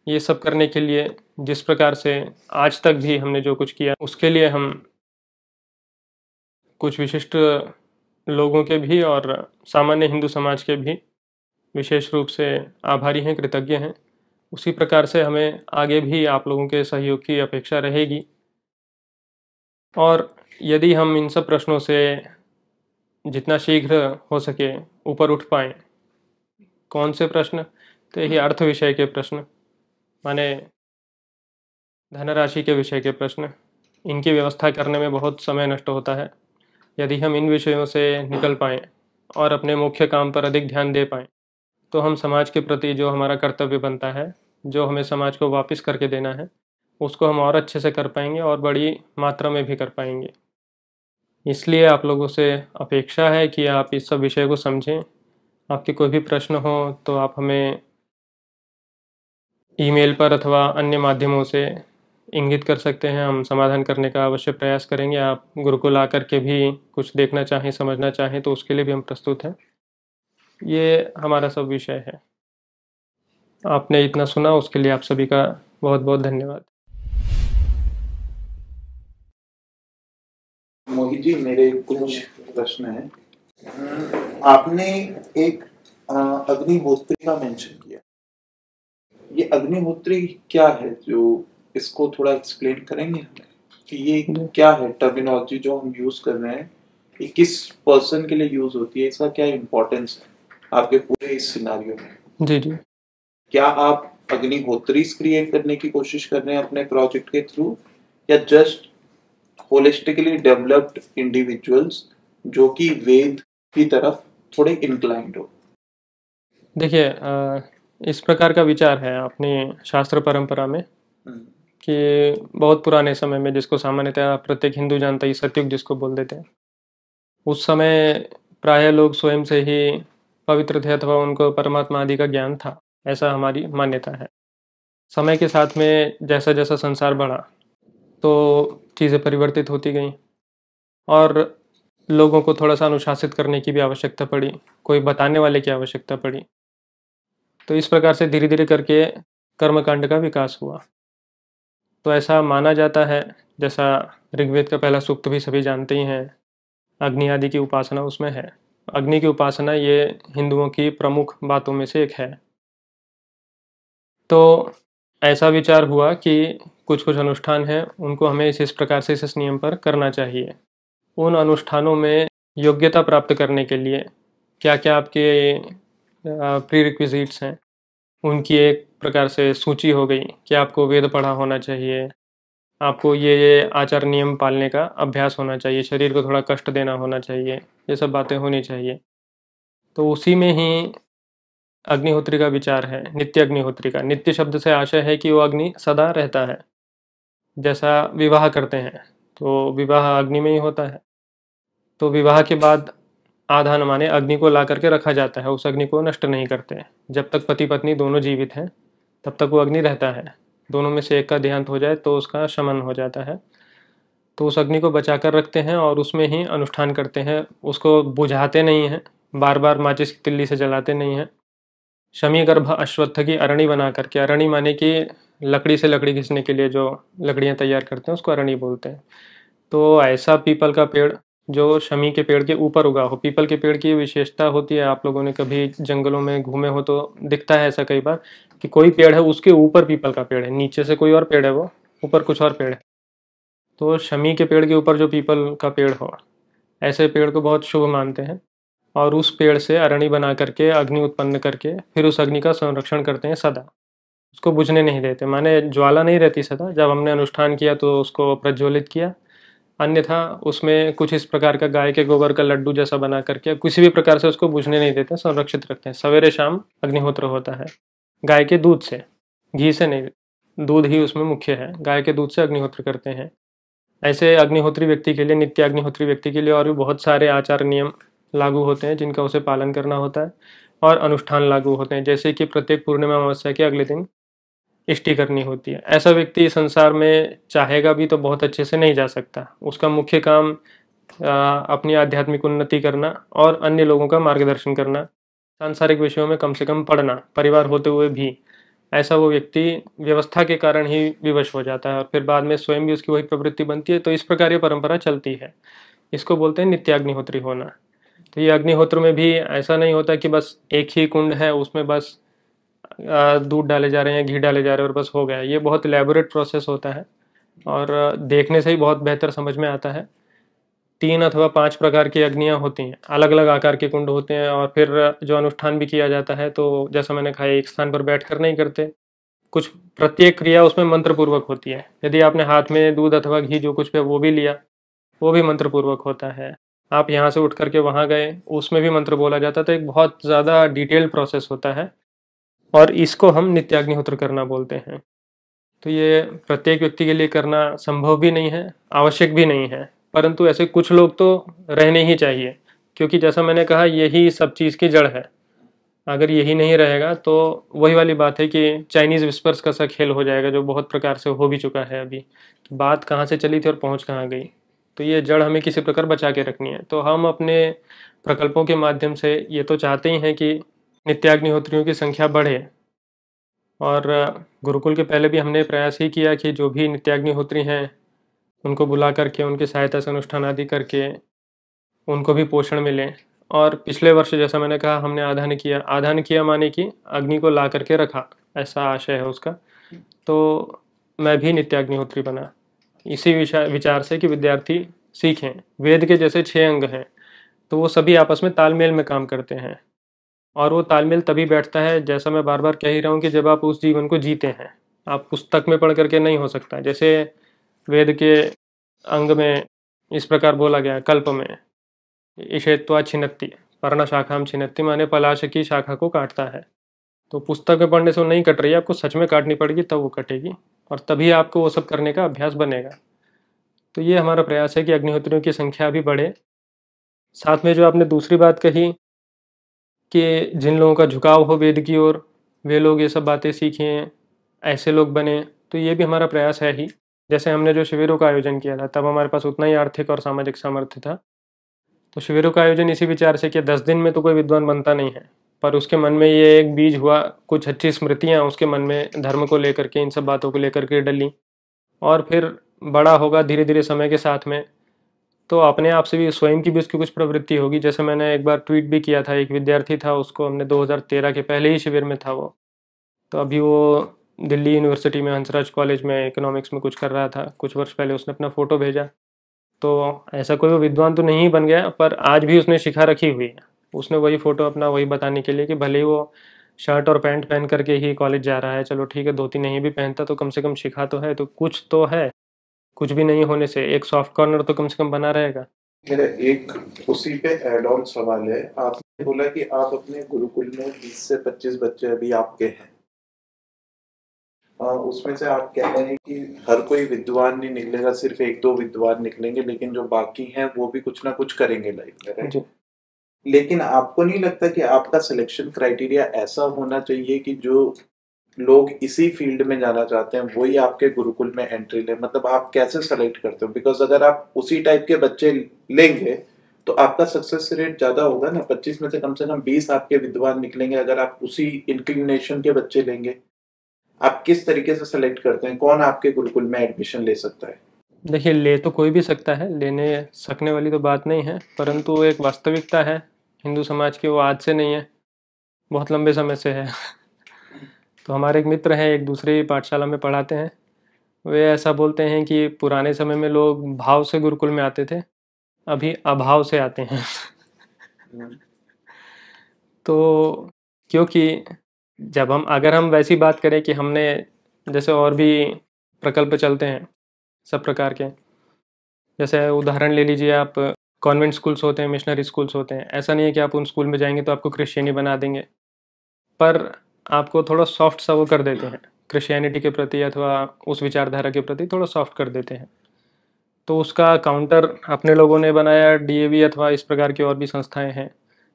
ये सब करने के लिए जिस प्रकार से आज तक भी हमने जो कुछ किया, उसके लिए हम कुछ विशिष्ट लोगों के भी और सामान्य हिंदू समाज के भी विशेष रूप से आभारी हैं, कृतज्ञ हैं। उसी प्रकार से हमें आगे भी आप लोगों के सहयोग की अपेक्षा रहेगी। और यदि हम इन सब प्रश्नों से जितना शीघ्र हो सके ऊपर उठ पाएँ। कौन से प्रश्न? तो यही अर्थ विषय के प्रश्न, माने धनराशि के विषय के प्रश्न। इनकी व्यवस्था करने में बहुत समय नष्ट होता है। यदि हम इन विषयों से निकल पाएँ और अपने मुख्य काम पर अधिक ध्यान दे पाएँ, तो हम समाज के प्रति जो हमारा कर्तव्य बनता है, जो हमें समाज को वापस करके देना है, उसको हम और अच्छे से कर पाएंगे और बड़ी मात्रा में भी कर पाएंगे। इसलिए आप लोगों से अपेक्षा है कि आप इस सब विषय को समझें। आपके कोई भी प्रश्न हो तो आप हमें ईमेल पर अथवा अन्य माध्यमों से इंगित कर सकते हैं। हम समाधान करने का अवश्य प्रयास करेंगे। आप गुरुकुल आकर के भी कुछ देखना चाहें, समझना चाहें, तो उसके लिए भी हम प्रस्तुत हैं। ये हमारा सब विषय है। आपने इतना सुना, उसके लिए आप सभी का बहुत बहुत धन्यवाद। मोहित जी, मेरे कुछ प्रश्न हैं। आपने एक अग्निहोत्री का मेंशन किया। ये अग्निहोत्री क्या है? जो इसको थोड़ा एक्सप्लेन करेंगे हमें कि ये क्या है? टर्मिनोलॉजी जो हम यूज कर रहे हैं, ये किस पर्सन के लिए यूज होती है? इसका क्या इम्पोर्टेंस है आपके पूरे इस सिनेरियो में? जी जी। क्या आप अग्निहोत्री क्रिएट करने की कोशिश कर रहे हैं अपने प्रोजेक्ट के थ्रू, या जस्ट होलिस्टिकली डेवलप्ड इंडिविजुअल्स जो कि वेद की तरफ थोड़े इंक्लाइंड हो? देखिए, इस प्रकार का विचार है अपनी शास्त्र परंपरा में कि बहुत पुराने समय में, जिसको सामान्यतः प्रत्येक हिंदू जानता है, सतयुग जिसको बोल देते हैं, उस समय प्रायः लोग स्वयं से ही पवित्र थे अथवा उनको परमात्मा आदि का ज्ञान था, ऐसा हमारी मान्यता है। समय के साथ में जैसा जैसा संसार बढ़ा तो चीज़ें परिवर्तित होती गईं और लोगों को थोड़ा सा अनुशासित करने की भी आवश्यकता पड़ी, कोई बताने वाले की आवश्यकता पड़ी। तो इस प्रकार से धीरे धीरे करके कर्मकांड का विकास हुआ। तो ऐसा माना जाता है, जैसा ऋग्वेद का पहला सूक्त भी सभी जानते ही हैं, अग्नि आदि की उपासना उसमें है। अग्नि की उपासना ये हिंदुओं की प्रमुख बातों में से एक है। तो ऐसा विचार हुआ कि कुछ कुछ अनुष्ठान हैं, उनको हमें इस प्रकार से इस नियम पर करना चाहिए। उन अनुष्ठानों में योग्यता प्राप्त करने के लिए क्या क्या आपके प्री रिक्विजिट्स हैं, उनकी एक प्रकार से सूची हो गई कि आपको वेद पढ़ा होना चाहिए, आपको ये आचार नियम पालने का अभ्यास होना चाहिए, शरीर को थोड़ा कष्ट देना होना चाहिए, ये सब बातें होनी चाहिए। तो उसी में ही अग्निहोत्री का विचार है, नित्य अग्निहोत्री का। नित्य शब्द से आशय है कि वो अग्नि सदा रहता है। जैसा विवाह करते हैं तो विवाह अग्नि में ही होता है, तो विवाह के बाद आधान माने अग्नि को ला करके रखा जाता है, उस अग्नि को नष्ट नहीं करते। जब तक पति पत्नी दोनों जीवित हैं तब तक वो अग्नि रहता है। दोनों में से एक का देहांत हो जाए तो उसका शमन हो जाता है। तो उस अग्नि को बचा कर रखते हैं और उसमें ही अनुष्ठान करते हैं, उसको बुझाते नहीं हैं, बार बार माचिस की तिल्ली से जलाते नहीं हैं। शमी गर्भ अश्वत्थ की अरणी बना करके, अरणी माने कि लकड़ी से लकड़ी घिसने के लिए जो लकड़ियाँ तैयार करते हैं उसको अरणी बोलते हैं। तो ऐसा पीपल का पेड़ जो शमी के पेड़ के ऊपर उगा हो। पीपल के पेड़ की विशेषता होती है, आप लोगों ने कभी जंगलों में घूमे हो तो दिखता है ऐसा कई बार कि कोई पेड़ है उसके ऊपर पीपल का पेड़ है, नीचे से कोई और पेड़ है, वो ऊपर कुछ और पेड़ है। तो शमी के पेड़ के ऊपर जो पीपल का पेड़ हो, ऐसे पेड़ को बहुत शुभ मानते हैं। और उस पेड़ से अरणी बना करके अग्नि उत्पन्न करके फिर उस अग्नि का संरक्षण करते हैं सदा, उसको बुझने नहीं देते। माने ज्वाला नहीं रहती सदा, जब हमने अनुष्ठान किया तो उसको प्रज्वलित किया, अन्यथा उसमें कुछ इस प्रकार का गाय के गोबर का लड्डू जैसा बना करके किसी भी प्रकार से उसको बुझने नहीं देते, संरक्षित रखते हैं। सवेरे शाम अग्निहोत्र होता है गाय के दूध से, घी से नहीं, दूध ही उसमें मुख्य है। गाय के दूध से अग्निहोत्र करते हैं। ऐसे अग्निहोत्री व्यक्ति के लिए, नित्य अग्निहोत्री व्यक्ति के लिए और भी बहुत सारे आचार नियम लागू होते हैं जिनका उसे पालन करना होता है, और अनुष्ठान लागू होते हैं। जैसे कि प्रत्येक पूर्णिमा अमावस्या के अगले दिन इष्टि करनी होती है। ऐसा व्यक्ति संसार में चाहेगा भी तो बहुत अच्छे से नहीं जा सकता। उसका मुख्य काम अपनी आध्यात्मिक उन्नति करना और अन्य लोगों का मार्गदर्शन करना, सांसारिक विषयों में कम से कम पढ़ना, परिवार होते हुए भी। ऐसा वो व्यक्ति व्यवस्था के कारण ही विवश हो जाता है और फिर बाद में स्वयं भी उसकी वही प्रवृत्ति बनती है। तो इस प्रकार ये परंपरा चलती है। इसको बोलते हैं नित्याग्निहोत्री होना। तो ये अग्निहोत्र में भी ऐसा नहीं होता कि बस एक ही कुंड है, उसमें बस दूध डाले जा रहे हैं, घी डाले जा रहे हैं और बस हो गया। ये बहुत इलेबोरेट प्रोसेस होता है और देखने से ही बहुत बेहतर समझ में आता है। 3 अथवा 5 प्रकार की अग्नियाँ होती हैं, अलग अलग आकार के कुंड होते हैं। और फिर जो अनुष्ठान भी किया जाता है तो जैसा मैंने कहा, एक स्थान पर बैठ कर नहीं करते, कुछ प्रत्येक क्रिया उसमें मंत्रपूर्वक होती है। यदि आपने हाथ में दूध अथवा घी जो कुछ भी वो भी लिया, वो भी मंत्रपूर्वक होता है। आप यहाँ से उठ करके वहाँ गए, उसमें भी मंत्र बोला जाता है। तो एक बहुत ज़्यादा डिटेल्ड प्रोसेस होता है और इसको हम नित्याग्निहोत्र करना बोलते हैं। तो ये प्रत्येक व्यक्ति के लिए करना संभव भी नहीं है, आवश्यक भी नहीं है, परंतु ऐसे कुछ लोग तो रहने ही चाहिए, क्योंकि जैसा मैंने कहा यही सब चीज़ की जड़ है। अगर यही नहीं रहेगा तो वही वाली बात है कि चाइनीज़ विस्पर्स का सा खेल हो जाएगा, जो बहुत प्रकार से हो भी चुका है अभी। तो बात कहाँ से चली थी और पहुँच कहाँ गई। तो ये जड़ हमें किसी प्रकार बचा के रखनी है। तो हम अपने प्रकल्पों के माध्यम से ये तो चाहते ही हैं कि नित्याग्निहोत्रियों की संख्या बढ़े। और गुरुकुल के पहले भी हमने प्रयास ही किया कि जो भी नित्याग्निहोत्री हैं उनको बुला करके, उनकी सहायता से अनुष्ठान आदि करके उनको भी पोषण मिले। और पिछले वर्ष जैसा मैंने कहा, हमने आधान किया माने कि अग्नि को ला करके रखा, ऐसा आशय है उसका। तो मैं भी नित्याग्निहोत्री बना इसी विचार से कि विद्यार्थी सीखें। वेद के जैसे 6 अंग हैं तो वो सभी आपस में तालमेल में काम करते हैं, और वो तालमेल तभी बैठता है, जैसा मैं बार बार कह ही रहा हूँ, कि जब आप उस जीवन को जीते हैं। आप पुस्तक में पढ़ करके नहीं हो सकता। जैसे वेद के अंग में इस प्रकार बोला गया, कल्प में ईशेत्वा छिन्नति पर्णशाखाम छिन्नति, माने पलाश की शाखा को काटता है। तो पुस्तक में पढ़ने से वो नहीं कट रही है, आपको सच में काटनी पड़ेगी तब वो कटेगी, और तभी आपको वो सब करने का अभ्यास बनेगा। तो ये हमारा प्रयास है कि अग्निहोत्रियों की संख्या भी बढ़े। साथ में जो आपने दूसरी बात कही कि जिन लोगों का झुकाव हो वेद की ओर, वे लोग ये सब बातें सीखें, ऐसे लोग बने, तो ये भी हमारा प्रयास है ही। जैसे हमने जो शिविरों का आयोजन किया था, तब हमारे पास उतना ही आर्थिक और सामाजिक सामर्थ्य था। तो शिविरों का आयोजन इसी विचार से किया, 10 दिन में तो कोई विद्वान बनता नहीं है, पर उसके मन में ये एक बीज हुआ, कुछ अच्छी स्मृतियाँ उसके मन में धर्म को लेकर के, इन सब बातों को लेकर के डली, और फिर बड़ा होगा धीरे धीरे समय के साथ में, तो अपने आप से भी स्वयं की भी उसकी कुछ प्रवृत्ति होगी। जैसे मैंने एक बार ट्वीट भी किया था, एक विद्यार्थी था, उसको हमने 2013 के पहले ही शिविर में था वो, तो अभी वो दिल्ली यूनिवर्सिटी में हंसराज कॉलेज में इकोनॉमिक्स में कुछ कर रहा था। कुछ वर्ष पहले उसने अपना फ़ोटो भेजा। तो ऐसा कोई वो विद्वान तो नहीं बन गया, पर आज भी उसने शिखा रखी हुई है, उसने वही फ़ोटो अपना वही बताने के लिए कि भले ही वो शर्ट और पैंट पहन करके ही कॉलेज जा रहा है, चलो ठीक है, धोती नहीं भी पहनता तो कम से कम शिखा तो है, तो कुछ तो है। कुछ भी नहीं होने से एक सॉफ्ट कॉर्नर तो कम से कम बना रहेगा। मेरा एक उसी पे एड ऑन सवाल है। आपने बोला कि आप अपने गुरुकुल में 20 से 25 बच्चे अभी आपके हैं। उसमें से आप कह रहे हैं कि हर कोई विद्वान नहीं निकलेगा, सिर्फ एक दो विद्वान निकलेंगे, लेकिन जो बाकी हैं वो भी कुछ ना कुछ करेंगे लाइफ में, राइट? जी। लेकिन आपको नहीं लगता कि आपका सिलेक्शन क्राइटेरिया ऐसा होना चाहिए कि जो लोग इसी फील्ड में जाना चाहते हैं वही आपके गुरुकुल में एंट्री ले? मतलब आप कैसे सेलेक्ट करते हो? बिकॉज अगर आप उसी टाइप के बच्चे लेंगे तो आपका सक्सेस रेट ज्यादा होगा ना। 25 में से कम 20 आपके विद्वान निकलेंगे अगर आप उसी इंक्लिनेशन के बच्चे लेंगे। आप किस तरीके से सेलेक्ट करते हैं कौन आपके गुरुकुल में एडमिशन ले सकता है? देखिए, ले तो कोई भी सकता है, लेने सकने वाली तो बात नहीं है, परंतु एक वास्तविकता है हिंदू समाज की, वो आज से नहीं है, बहुत लंबे समय से है। तो हमारे एक मित्र हैं, एक दूसरी पाठशाला में पढ़ाते हैं, वे ऐसा बोलते हैं कि पुराने समय में लोग भाव से गुरुकुल में आते थे, अभी अभाव से आते हैं। तो क्योंकि अगर हम वैसी बात करें कि हमने जैसे और भी प्रकल्प चलते हैं सब प्रकार के, जैसे उदाहरण ले लीजिए आप, कॉन्वेंट स्कूल्स होते हैं, मिशनरी स्कूल्स होते हैं। ऐसा नहीं है कि आप उन स्कूल में जाएंगे तो आपको क्रिश्चियनी बना देंगे, पर आपको थोड़ा सॉफ्ट सा वो कर देते हैं क्रिश्चियनिटी के प्रति, अथवा उस विचारधारा के प्रति थोड़ा सॉफ्ट कर देते हैं। तो उसका काउंटर अपने लोगों ने बनाया, डीएवी अथवा इस प्रकार की और भी संस्थाएं हैं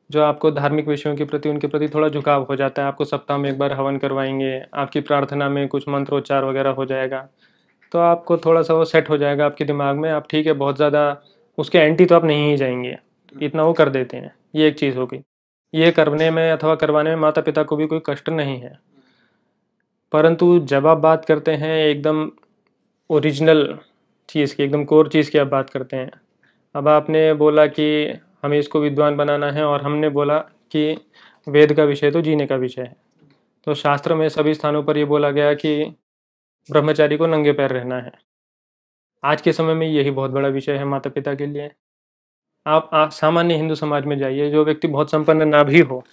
जो आपको धार्मिक विषयों के प्रति, उनके प्रति थोड़ा झुकाव हो जाता है। आपको सप्ताह में एक बार हवन करवाएंगे, आपकी प्रार्थना में कुछ मंत्रोच्चार वगैरह हो जाएगा, तो आपको थोड़ा सा वो सेट हो जाएगा आपके दिमाग में। आप ठीक है, बहुत ज़्यादा उसके एंटी तो आप नहीं ही जाएंगे, इतना वो कर देते हैं। ये एक चीज़ हो गई। ये करने में अथवा करवाने में माता पिता को भी कोई कष्ट नहीं है। परंतु जब आप बात करते हैं एकदम ओरिजिनल चीज़ की, एकदम कोर चीज़ की आप बात करते हैं, अब आपने बोला कि हमें इसको विद्वान बनाना है, और हमने बोला कि वेद का विषय तो जीने का विषय है। तो शास्त्र में सभी स्थानों पर ये बोला गया कि ब्रह्मचारी को नंगे पैर रहना है। आज के समय में यही बहुत बड़ा विषय है माता पिता के लिए। आप सामान्य हिंदू समाज में जाइए, जो व्यक्ति बहुत संपन्न ना भी हो,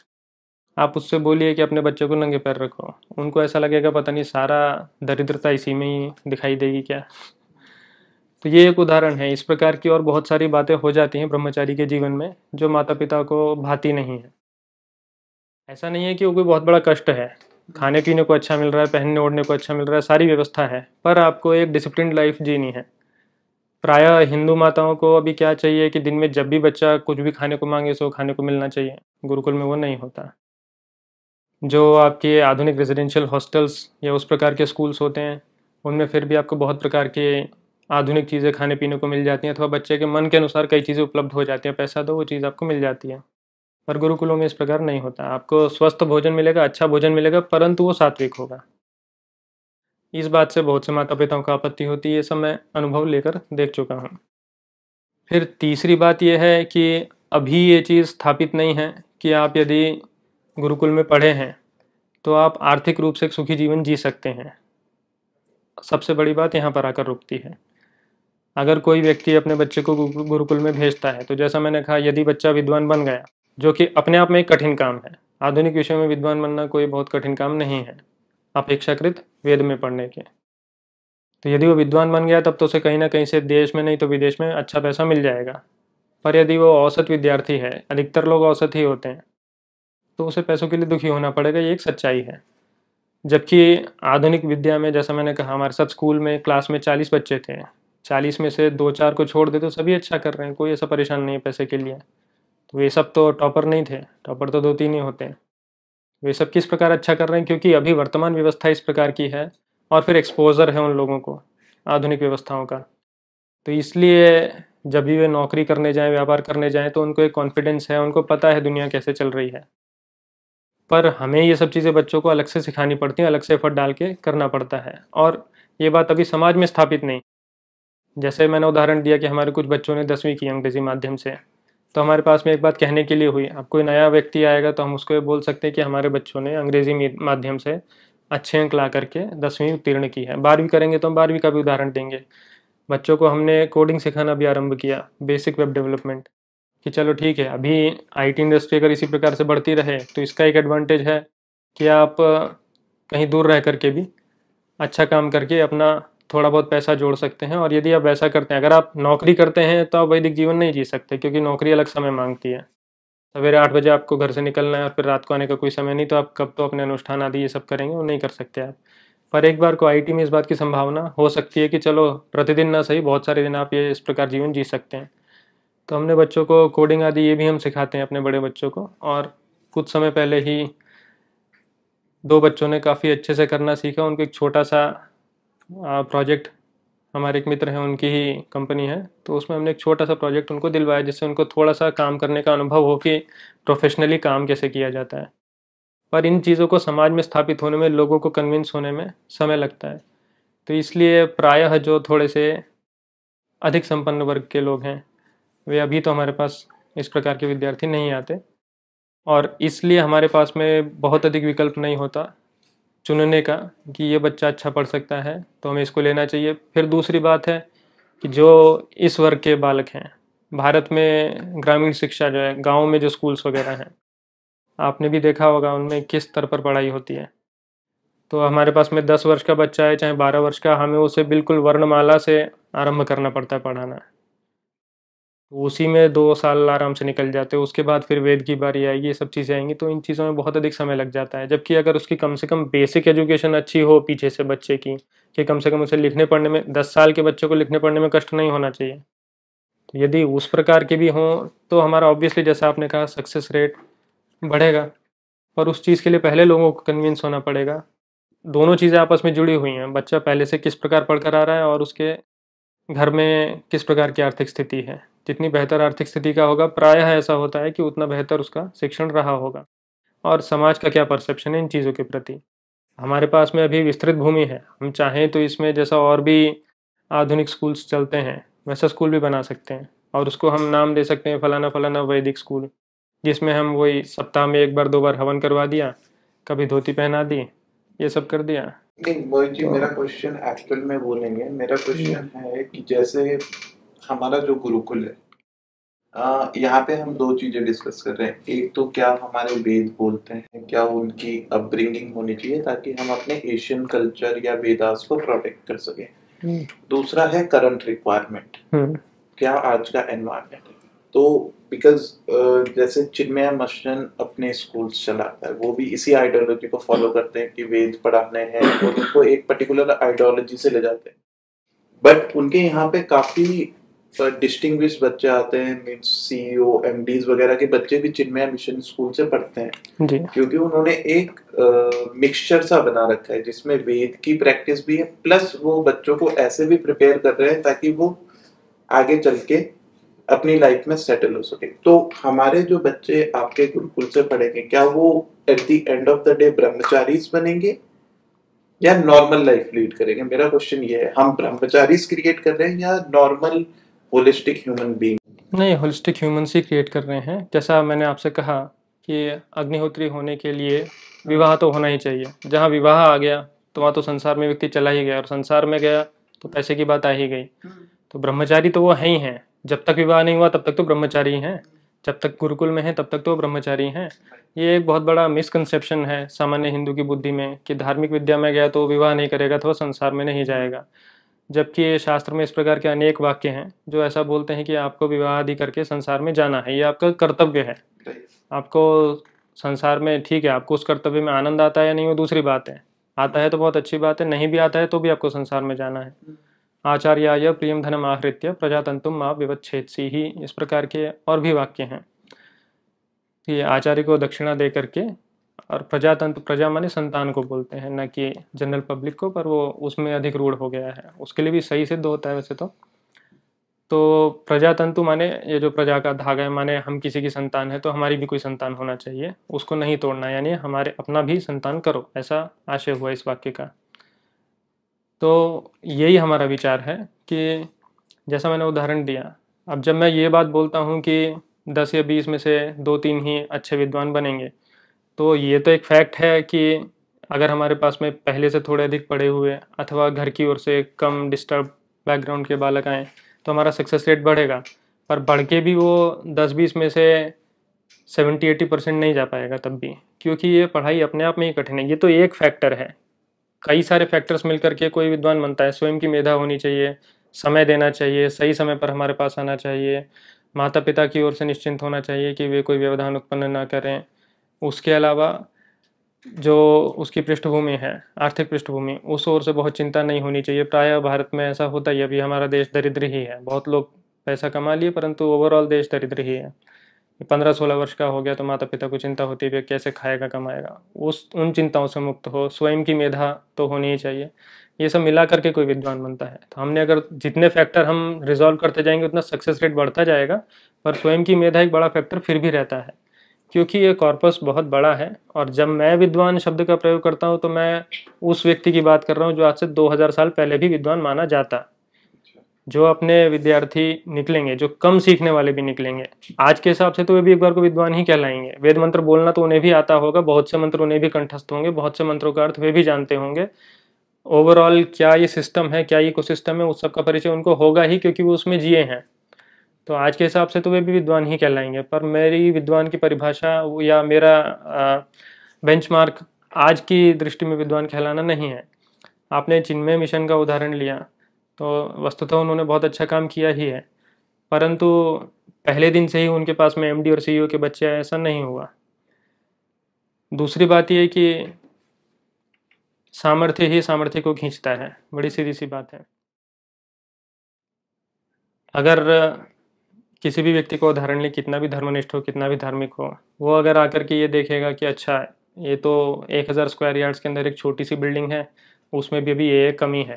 आप उससे बोलिए कि अपने बच्चे को नंगे पैर रखो, उनको ऐसा लगेगा पता नहीं सारा दरिद्रता इसी में ही दिखाई देगी क्या। तो ये एक उदाहरण है। इस प्रकार की और बहुत सारी बातें हो जाती हैं ब्रह्मचारी के जीवन में जो माता पिता को भाती नहीं है। ऐसा नहीं है कि वो कोई बहुत बड़ा कष्ट है, खाने पीने को अच्छा मिल रहा है, पहनने ओढ़ने को अच्छा मिल रहा है, सारी व्यवस्था है, पर आपको एक डिसिप्लिन लाइफ जीनी है। प्रायः हिंदू माताओं को अभी क्या चाहिए कि दिन में जब भी बच्चा कुछ भी खाने को मांगे सो खाने को मिलना चाहिए। गुरुकुल में वो नहीं होता। जो आपके आधुनिक रेजिडेंशियल हॉस्टल्स या उस प्रकार के स्कूल्स होते हैं, उनमें फिर भी आपको बहुत प्रकार के आधुनिक चीज़ें खाने पीने को मिल जाती हैं, अथवा बच्चे के मन के अनुसार कई चीज़ें उपलब्ध हो जाती हैं। पैसा दो, वो चीज़ आपको मिल जाती है। पर गुरुकुलों में इस प्रकार नहीं होता। आपको स्वस्थ भोजन मिलेगा, अच्छा भोजन मिलेगा, परंतु वो सात्विक होगा। इस बात से बहुत से माता पिताओं को आपत्ति होती है। ये सब मैं अनुभव लेकर देख चुका हूँ। फिर तीसरी बात यह है कि अभी ये चीज़ स्थापित नहीं है कि आप यदि गुरुकुल में पढ़े हैं तो आप आर्थिक रूप से एक सुखी जीवन जी सकते हैं। सबसे बड़ी बात यहाँ पर आकर रुकती है। अगर कोई व्यक्ति अपने बच्चे को गुरुकुल में भेजता है, तो जैसा मैंने कहा, यदि बच्चा विद्वान बन गया, जो कि अपने आप में एक कठिन काम है, आधुनिक विषयों में विद्वान बनना कोई बहुत कठिन काम नहीं है अपेक्षाकृत वेद में पढ़ने के। तो यदि वो विद्वान बन गया तब तो उसे कहीं ना कहीं से देश में नहीं तो विदेश में अच्छा पैसा मिल जाएगा। पर यदि वो औसत विद्यार्थी है, अधिकतर लोग औसत ही होते हैं, तो उसे पैसों के लिए दुखी होना पड़ेगा। ये एक सच्चाई है। जबकि आधुनिक विद्या में, जैसा मैंने कहा, हमारे साथ स्कूल में क्लास में 40 बच्चे थे, 40 में से 2-4 को छोड़ दे तो सभी अच्छा कर रहे हैं, कोई ऐसा परेशान नहीं है पैसे के लिए। तो वे सब तो टॉपर नहीं थे, टॉपर तो 2-3 ही होते हैं। वे सब किस प्रकार अच्छा कर रहे हैं? क्योंकि अभी वर्तमान व्यवस्था इस प्रकार की है, और फिर एक्सपोजर है उन लोगों को आधुनिक व्यवस्थाओं का। तो इसलिए जब भी वे नौकरी करने जाएं, व्यापार करने जाएं, तो उनको एक कॉन्फिडेंस है, उनको पता है दुनिया कैसे चल रही है। पर हमें ये सब चीज़ें बच्चों को अलग से सिखानी पड़ती हैं, अलग से एफर्ट डाल के करना पड़ता है, और ये बात अभी समाज में स्थापित नहीं। जैसे मैंने उदाहरण दिया कि हमारे कुछ बच्चों ने 10वीं की अंग्रेजी माध्यम से, तो हमारे पास में एक बात कहने के लिए हुई। अब कोई नया व्यक्ति आएगा तो हम उसको ये बोल सकते हैं कि हमारे बच्चों ने अंग्रेजी माध्यम से अच्छे अंक ला करके 10वीं उत्तीर्ण की है। 12वीं करेंगे तो हम 12वीं का भी उदाहरण देंगे। बच्चों को हमने कोडिंग सिखाना भी आरंभ किया, बेसिक वेब डेवलपमेंट। कि चलो ठीक है, अभी आईटी इंडस्ट्री अगर इसी प्रकार से बढ़ती रहे तो इसका एक एडवांटेज है कि आप कहीं दूर रह करके भी अच्छा काम करके अपना थोड़ा बहुत पैसा जोड़ सकते हैं। और यदि आप वैसा करते हैं, अगर आप नौकरी करते हैं तो आप वैदिक जीवन नहीं जी सकते, क्योंकि नौकरी अलग समय मांगती है। सवेरे 8 बजे आपको घर से निकलना है और फिर रात को आने का कोई समय नहीं, तो आप कब तो अपने अनुष्ठान आदि ये सब करेंगे, वो नहीं कर सकते आप। पर एक बार को आईटी में इस बात की संभावना हो सकती है कि चलो प्रतिदिन ना सही, बहुत सारे दिन आप ये इस प्रकार जीवन जी सकते हैं। तो हमने बच्चों को कोडिंग आदि ये भी हम सिखाते हैं अपने बड़े बच्चों को। और कुछ समय पहले ही 2 बच्चों ने काफ़ी अच्छे से करना सीखा। उनको एक छोटा सा प्रोजेक्ट, हमारे एक मित्र हैं उनकी ही कंपनी है, तो उसमें हमने एक छोटा सा प्रोजेक्ट उनको दिलवाया, जिससे उनको थोड़ा सा काम करने का अनुभव हो कि प्रोफेशनली काम कैसे किया जाता है। पर इन चीज़ों को समाज में स्थापित होने में, लोगों को कन्विंस होने में समय लगता है। तो इसलिए प्रायः जो थोड़े से अधिक संपन्न वर्ग के लोग हैं, वे अभी तो हमारे पास इस प्रकार के विद्यार्थी नहीं आते, और इसलिए हमारे पास में बहुत अधिक विकल्प नहीं होता चुनने का कि ये बच्चा अच्छा पढ़ सकता है तो हमें इसको लेना चाहिए। फिर दूसरी बात है कि जो इस वर्ग के बालक हैं, भारत में ग्रामीण शिक्षा जो है, गाँव में जो स्कूल्स वगैरह हैं, आपने भी देखा होगा उनमें किस स्तर पर पढ़ाई होती है। तो हमारे पास में 10 वर्ष का बच्चा है चाहे 12 वर्ष का, हमें उसे बिल्कुल वर्णमाला से आरंभ करना पड़ता है पढ़ाना। उसी में 2 साल आराम से निकल जाते हैं। उसके बाद फिर वेद की बारी आएगी, ये सब चीज़ें आएंगी, तो इन चीज़ों में बहुत अधिक समय लग जाता है। जबकि अगर उसकी कम से कम बेसिक एजुकेशन अच्छी हो पीछे से बच्चे की, कि कम से कम उसे लिखने पढ़ने में, 10 साल के बच्चे को लिखने पढ़ने में कष्ट नहीं होना चाहिए। तो यदि उस प्रकार के भी हों तो हमारा ऑब्वियसली, जैसा आपने कहा, सक्सेस रेट बढ़ेगा। पर उस चीज़ के लिए पहले लोगों को कन्विंस होना पड़ेगा। दोनों चीज़ें आपस में जुड़ी हुई हैं, बच्चा पहले से किस प्रकार पढ़कर आ रहा है और उसके घर में किस प्रकार की आर्थिक स्थिति है। जितनी बेहतर आर्थिक स्थिति का होगा, प्रायः ऐसा होता है कि उतना बेहतर उसका शिक्षण रहा होगा। और समाज का क्या परसेप्शन है इन चीज़ों के प्रति। हमारे पास में अभी विस्तृत भूमि है, हम चाहें तो इसमें जैसा और भी आधुनिक स्कूल्स चलते हैं वैसा स्कूल भी बना सकते हैं, और उसको हम नाम दे सकते हैं फलाना फलाना वैदिक स्कूल, जिसमें हम वही सप्ताह में 1 बार 2 बार हवन करवा दिया, कभी धोती पहना दी, ये सब कर दिया। नहीं मोहित जी, तो मेरा क्वेश्चन एक्चुअल में वो नहीं है। मेरा क्वेश्चन है कि जैसे हमारा जो गुरुकुल है, यहाँ पे हम दो चीजें डिस्कस कर रहे हैं। एक तो क्या हमारे वेद बोलते हैं, क्या उनकी अपब्रिंगिंग होनी चाहिए ताकि हम अपने एशियन कल्चर या वेदास को प्रोटेक्ट कर सके। दूसरा है करंट रिक्वायरमेंट, क्या आज का एनवायरनमेंट है। तो बिकॉज जैसे चिन्मय मशन अपने स्कूल्स चलाता है, वो भी इसी आइडियोलॉजी को फॉलो करते हैं कि वेद पढ़ाने हैं और उनको एक पर्टिकुलर आइडियोलॉजी से ले जाते हैं। बट उनके यहाँ पे काफी डिस्टिंग्विश बच्चे आते हैं, मींस सीईओ एमडीज वगैरह के बच्चे भी चिन्मय मिशन स्कूल से पढ़ते हैं जी, क्योंकि उन्होंने एक मिक्सचर सा बना रखा है जिसमें वेद की प्रैक्टिस भी है, प्लस वो बच्चों को ऐसे भी प्रिपेयर कर रहे हैं ताकि वो आगे चल के अपनी लाइफ में सेटल हो सके। तो हमारे जो बच्चे आपके गुरुकुल से पढ़ेंगे, क्या वो at the end of the day brahmacharis बनेंगे या नॉर्मल लाइफ लीड करेंगे? मेरा क्वेश्चन ये है, हम ब्रह्मचारीज क्रिएट कर रहे हैं या नॉर्मल होलिस्टिक ह्यूमन बीइंग? नहीं, होलिस्टिक ह्यूमंस ही क्रिएट कर रहे हैं। जैसा मैंने आपसे कहा कि अग्निहोत्री होने के लिए विवाह तो होना ही चाहिए। जहाँ विवाह आ गया तो वहाँ तो संसार में व्यक्ति चला ही गया, और संसार में गया तो पैसे की बात आ ही गई। तो ब्रह्मचारी तो वो है ही हैं। जब तक विवाह नहीं हुआ तब तक तो ब्रह्मचारी ही हैं, जब तक गुरुकुल में है तब तक तो ब्रह्मचारी हैं। ये एक बहुत बड़ा मिसकंसेप्शन है सामान्य हिंदू की बुद्धि में कि धार्मिक विद्या में गया तो विवाह नहीं करेगा तो वह संसार में नहीं जाएगा। जबकि शास्त्र में इस प्रकार के अनेक वाक्य हैं जो ऐसा बोलते हैं कि आपको विवाह आदि करके संसार में जाना है, ये आपका कर्तव्य है। आपको संसार में, ठीक है, आपको उस कर्तव्य में आनंद आता है या नहीं वो दूसरी बात है। आता है तो बहुत अच्छी बात है, नहीं भी आता है तो भी आपको संसार में जाना है। आचार्याय प्रियम धनम आहृत्य प्रजातंतुम मां विवच्छेदसी ही, इस प्रकार के और भी वाक्य हैं कि आचार्य को दक्षिणा दे करके, और प्रजातंत्र, प्रजा माने संतान को बोलते हैं, न कि जनरल पब्लिक को, पर वो उसमें अधिक रूढ़ हो गया है, उसके लिए भी सही सिद्ध होता है वैसे तो प्रजातंतु माने ये जो प्रजा का धागा है, माने हम किसी की संतान है तो हमारी भी कोई संतान होना चाहिए, उसको नहीं तोड़ना, यानी हमारे अपना भी संतान करो, ऐसा आशय हुआ इस वाक्य का। तो यही हमारा विचार है कि जैसा मैंने उदाहरण दिया, अब जब मैं ये बात बोलता हूँ कि 10 या 20 में से 2-3 ही अच्छे विद्वान बनेंगे, तो ये तो एक फैक्ट है कि अगर हमारे पास में पहले से थोड़े अधिक पढ़े हुए अथवा घर की ओर से कम डिस्टर्ब बैकग्राउंड के बालक आएँ तो हमारा सक्सेस रेट बढ़ेगा। पर बढ़ के भी वो 10-20 में से 70-80% नहीं जा पाएगा तब भी, क्योंकि ये पढ़ाई अपने आप में ही कठिन है। ये तो एक फैक्टर है, कई सारे फैक्टर्स मिलकर के कोई विद्वान बनता है। स्वयं की मेधा होनी चाहिए, समय देना चाहिए, सही समय पर हमारे पास आना चाहिए, माता पिता की ओर से निश्चिंत होना चाहिए कि वे कोई व्यवधान उत्पन्न ना करें। उसके अलावा जो उसकी पृष्ठभूमि है, आर्थिक पृष्ठभूमि, उस ओर से बहुत चिंता नहीं होनी चाहिए। प्रायः भारत में ऐसा होता ही है, अभी हमारा देश दरिद्र ही है, बहुत लोग पैसा कमा लिए परंतु ओवरऑल देश दरिद्र ही है। 15-16 वर्ष का हो गया तो माता पिता को चिंता होती है कैसे खाएगा कमाएगा, उस उन चिंताओं से मुक्त हो, स्वयं की मेधा तो होनी ही चाहिए। ये सब मिला करके कोई विद्वान बनता है। तो हमने अगर जितने फैक्टर हम रिजॉल्व करते जाएंगे उतना सक्सेस रेट बढ़ता जाएगा, पर स्वयं की मेधा एक बड़ा फैक्टर फिर भी रहता है, क्योंकि ये कॉर्पस बहुत बड़ा है। और जब मैं विद्वान शब्द का प्रयोग करता हूँ तो मैं उस व्यक्ति की बात कर रहा हूँ जो आज से 2000 साल पहले भी विद्वान माना जाता। जो अपने विद्यार्थी निकलेंगे, जो कम सीखने वाले भी निकलेंगे, आज के हिसाब से तो वे भी एक बार को विद्वान ही कहलाएंगे। वेद मंत्र बोलना तो उन्हें भी आता होगा, बहुत से मंत्र उन्हें भी कंठस्थ होंगे, बहुत से मंत्रों का अर्थ वे भी जानते होंगे। ओवरऑल क्या ये सिस्टम है, क्या ये इकोसिस्टम है, उस सब का परिचय उनको होगा ही, क्योंकि वो उसमें जिए हैं। तो आज के हिसाब से तो वे भी विद्वान ही कहलाएंगे। पर मेरी विद्वान की परिभाषा या मेरा बेंचमार्क आज की दृष्टि में विद्वान कहलाना नहीं है। आपने चिन्मय मिशन का उदाहरण लिया, तो वस्तुतः उन्होंने बहुत अच्छा काम किया ही है, परंतु पहले दिन से ही उनके पास में एमडी और सीईओ के बच्चे आए, ऐसा नहीं हुआ। दूसरी बात यह कि सामर्थ्य ही सामर्थ्य को खींचता है, बड़ी सीधी सी बात है। अगर किसी भी व्यक्ति को उदाहरण ले, कितना भी धर्मनिष्ठ हो, कितना भी धार्मिक हो, वो अगर आकर के ये देखेगा कि अच्छा ये तो 1000 स्क्वायर यार्ड्स के अंदर एक छोटी सी बिल्डिंग है, उसमें भी अभी ये कमी है,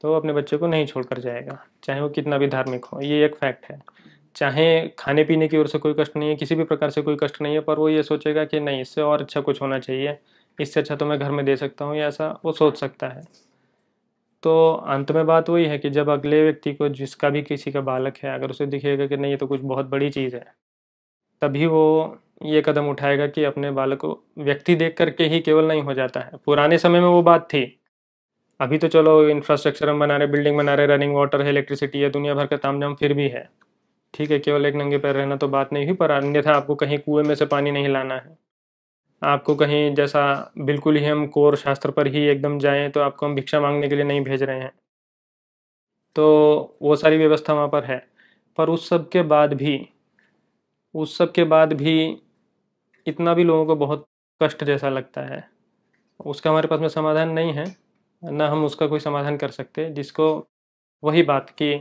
तो अपने बच्चे को नहीं छोड़कर जाएगा, चाहे वो कितना भी धार्मिक हो। ये एक फैक्ट है। चाहे खाने पीने की ओर से कोई कष्ट नहीं है, किसी भी प्रकार से कोई कष्ट नहीं है, पर वो ये सोचेगा कि नहीं, इससे और अच्छा कुछ होना चाहिए, इससे अच्छा तो मैं घर में दे सकता हूँ, या ऐसा वो सोच सकता है। तो अंत में बात वही है कि जब अगले व्यक्ति को, जिसका भी किसी का बालक है, अगर उसे दिखेगा कि नहीं ये तो कुछ बहुत बड़ी चीज़ है, तभी वो ये कदम उठाएगा कि अपने बालक को व्यक्ति देख करके ही केवल नहीं हो जाता है। पुराने समय में वो बात थी, अभी तो चलो इंफ्रास्ट्रक्चर हम बना रहे, बिल्डिंग बना रहे, रनिंग वाटर है, इलेक्ट्रिसिटी है, दुनिया भर का तामझाम फिर भी है। ठीक है, केवल एक नंगे पैर रहना तो बात नहीं हुई, पर अन्यथा आपको कहीं कुएं में से पानी नहीं लाना है, आपको कहीं जैसा बिल्कुल ही हम कोर शास्त्र पर ही एकदम जाएं तो आपको हम भिक्षा मांगने के लिए नहीं भेज रहे हैं। तो वो सारी व्यवस्था वहाँ पर है। पर उस सब के बाद भी इतना भी लोगों को बहुत कष्ट जैसा लगता है, उसका हमारे पास में समाधान नहीं है, ना हम उसका कोई समाधान कर सकते। जिसको वही बात कि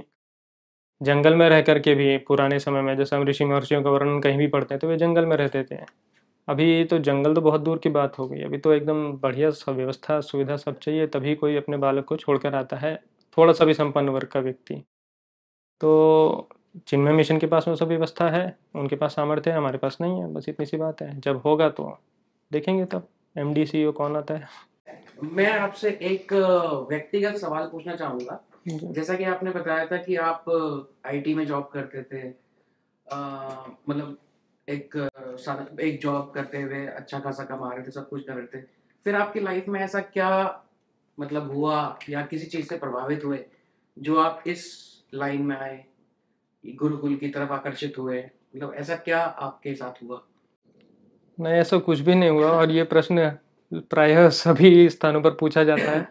जंगल में रह करके भी पुराने समय में, जैसे हम ऋषि महर्षियों का वर्णन कहीं भी पढ़ते हैं तो वे जंगल में रहते थे। अभी तो जंगल तो बहुत दूर की बात हो गई, अभी तो एकदम बढ़िया सब व्यवस्था सुविधा सब चाहिए, तभी कोई अपने बालक को छोड़कर आता है, थोड़ा सा भी संपन्न वर्ग का व्यक्ति। तो चिन्मय मिशन के पास में सब व्यवस्था है, उनके पास सामर्थ्य है, हमारे पास नहीं है, बस इतनी सी बात है। जब होगा तो देखेंगे तब एमडी सीईओ कौन आता है। मैं आपसे एक व्यक्तिगत सवाल पूछना चाहूंगा। जैसा कि आपने बताया था कि आप आईटी में जॉब करते थे, मतलब एक जॉब करते हुए अच्छा खासा कमा रहे थे, सब कुछ कर रहे थे। फिर आपकी लाइफ में ऐसा क्या मतलब हुआ, या किसी चीज से प्रभावित हुए जो आप इस लाइन में आए, गुरुकुल की तरफ आकर्षित हुए? मतलब ऐसा क्या आपके साथ हुआ? नहीं, ऐसा कुछ भी नहीं हुआ, और ये प्रश्न प्रायः सभी स्थानों पर पूछा जाता है।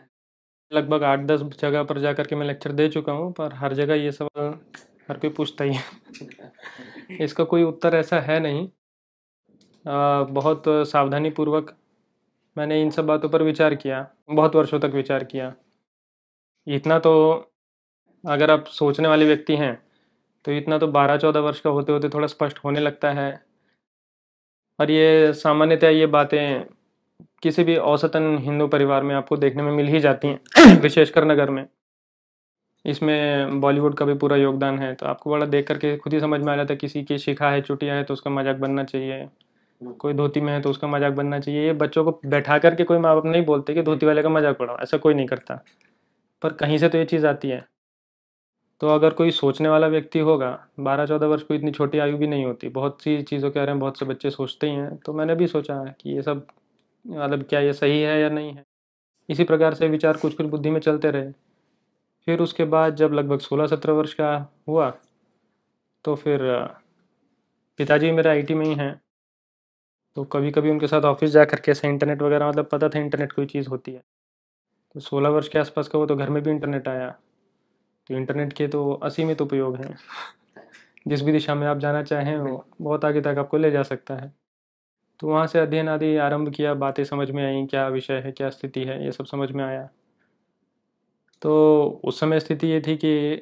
लगभग 8-10 जगह पर जाकर के मैं लेक्चर दे चुका हूँ, पर हर जगह ये सवाल हर कोई पूछता ही है। इसका कोई उत्तर ऐसा है नहीं। बहुत सावधानी पूर्वक मैंने इन सब बातों पर विचार किया, बहुत वर्षों तक विचार किया। इतना तो अगर आप सोचने वाले व्यक्ति हैं तो इतना तो 12-14 वर्ष का होते होते थोड़ा स्पष्ट होने लगता है। और ये सामान्यतः ये बातें किसी भी औसतन हिंदू परिवार में आपको देखने में मिल ही जाती हैं, विशेषकर नगर में। इसमें बॉलीवुड का भी पूरा योगदान है, तो आपको बड़ा देख करके खुद ही समझ में आ जाता है। किसी की शिखा है, चुटिया है तो उसका मजाक बनना चाहिए, कोई धोती में है तो उसका मजाक बनना चाहिए। ये बच्चों को बैठा करके कोई माँ बाप नहीं बोलते कि धोती वाले का मजाक उड़ाओ, ऐसा कोई नहीं करता, पर कहीं से तो ये चीज़ आती है। तो अगर कोई सोचने वाला व्यक्ति होगा, 12-14 वर्ष कोई इतनी छोटी आयु भी नहीं होती, बहुत सी चीज़ों के बारे में बहुत से बच्चे सोचते ही हैं। तो मैंने भी सोचा है कि ये सब मतलब क्या ये सही है या नहीं है। इसी प्रकार से विचार कुछ कुछ बुद्धि में चलते रहे। फिर उसके बाद जब लगभग 16-17 वर्ष का हुआ तो फिर पिताजी मेरे आईटी में ही हैं, तो कभी कभी उनके साथ ऑफिस जा करके ऐसे इंटरनेट वगैरह, मतलब पता था इंटरनेट कोई चीज़ होती है। तो 16 वर्ष के आसपास का वो तो घर में भी इंटरनेट आया। तो इंटरनेट के तो असीमित उपयोग हैं, जिस भी दिशा में आप जाना चाहें वो बहुत आगे तक आपको ले जा सकता है। तो वहाँ से अध्ययन आदि आरंभ किया, बातें समझ में आई, क्या विषय है, क्या स्थिति है, ये सब समझ में आया। तो उस समय स्थिति ये थी कि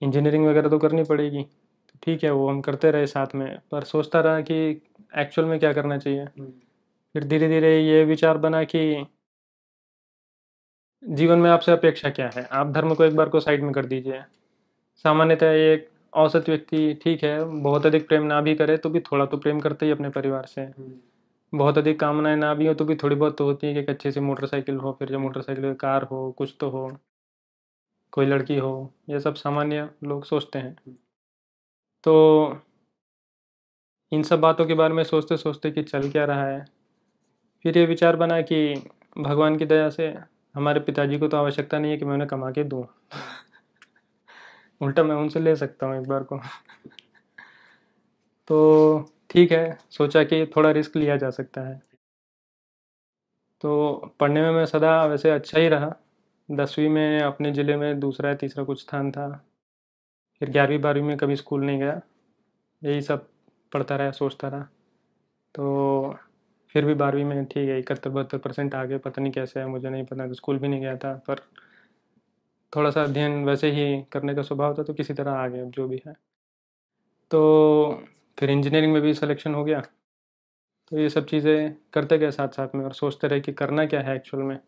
इंजीनियरिंग वगैरह तो करनी पड़ेगी, तो ठीक है वो हम करते रहे साथ में, पर सोचता रहा कि एक्चुअल में क्या करना चाहिए। फिर धीरे धीरे ये विचार बना कि जीवन में आपसे अपेक्षा क्या है, आप धर्म को एक बार को साइड में कर दीजिए। सामान्यतः एक औसत व्यक्ति ठीक है बहुत अधिक प्रेम ना भी करे तो भी थोड़ा तो प्रेम करते ही अपने परिवार से। बहुत अधिक कामनाएं ना भी हो तो भी थोड़ी बहुत तो होती है कि एक अच्छे से मोटरसाइकिल हो, फिर जो मोटरसाइकिल कार हो, कुछ तो हो, कोई लड़की हो, ये सब सामान्य लोग सोचते हैं। तो इन सब बातों के बारे में सोचते सोचते कि चल क्या रहा है, फिर ये विचार बना कि भगवान की दया से हमारे पिताजी को तो आवश्यकता नहीं है कि मैं उन्हें कमा के दूँ, उल्टा मैं उनसे ले सकता हूँ एक बार को। तो ठीक है, सोचा कि थोड़ा रिस्क लिया जा सकता है। तो पढ़ने में मैं सदा वैसे अच्छा ही रहा। 10वीं में अपने ज़िले में दूसरा या तीसरा कुछ स्थान था। फिर 11वीं 12वीं में कभी स्कूल नहीं गया, यही सब पढ़ता रहा, सोचता रहा। तो फिर भी 12वीं में ठीक है 71-72% आ गए, पता नहीं कैसे है मुझे नहीं पता, तो स्कूल भी नहीं गया था, पर थोड़ा सा अध्ययन वैसे ही करने का स्वभाव था, तो किसी तरह आ गया, अब जो भी है। तो फिर इंजीनियरिंग में भी सिलेक्शन हो गया। तो ये सब चीज़ें करते गए साथ साथ में, और सोचते रहे कि करना क्या है एक्चुअल में।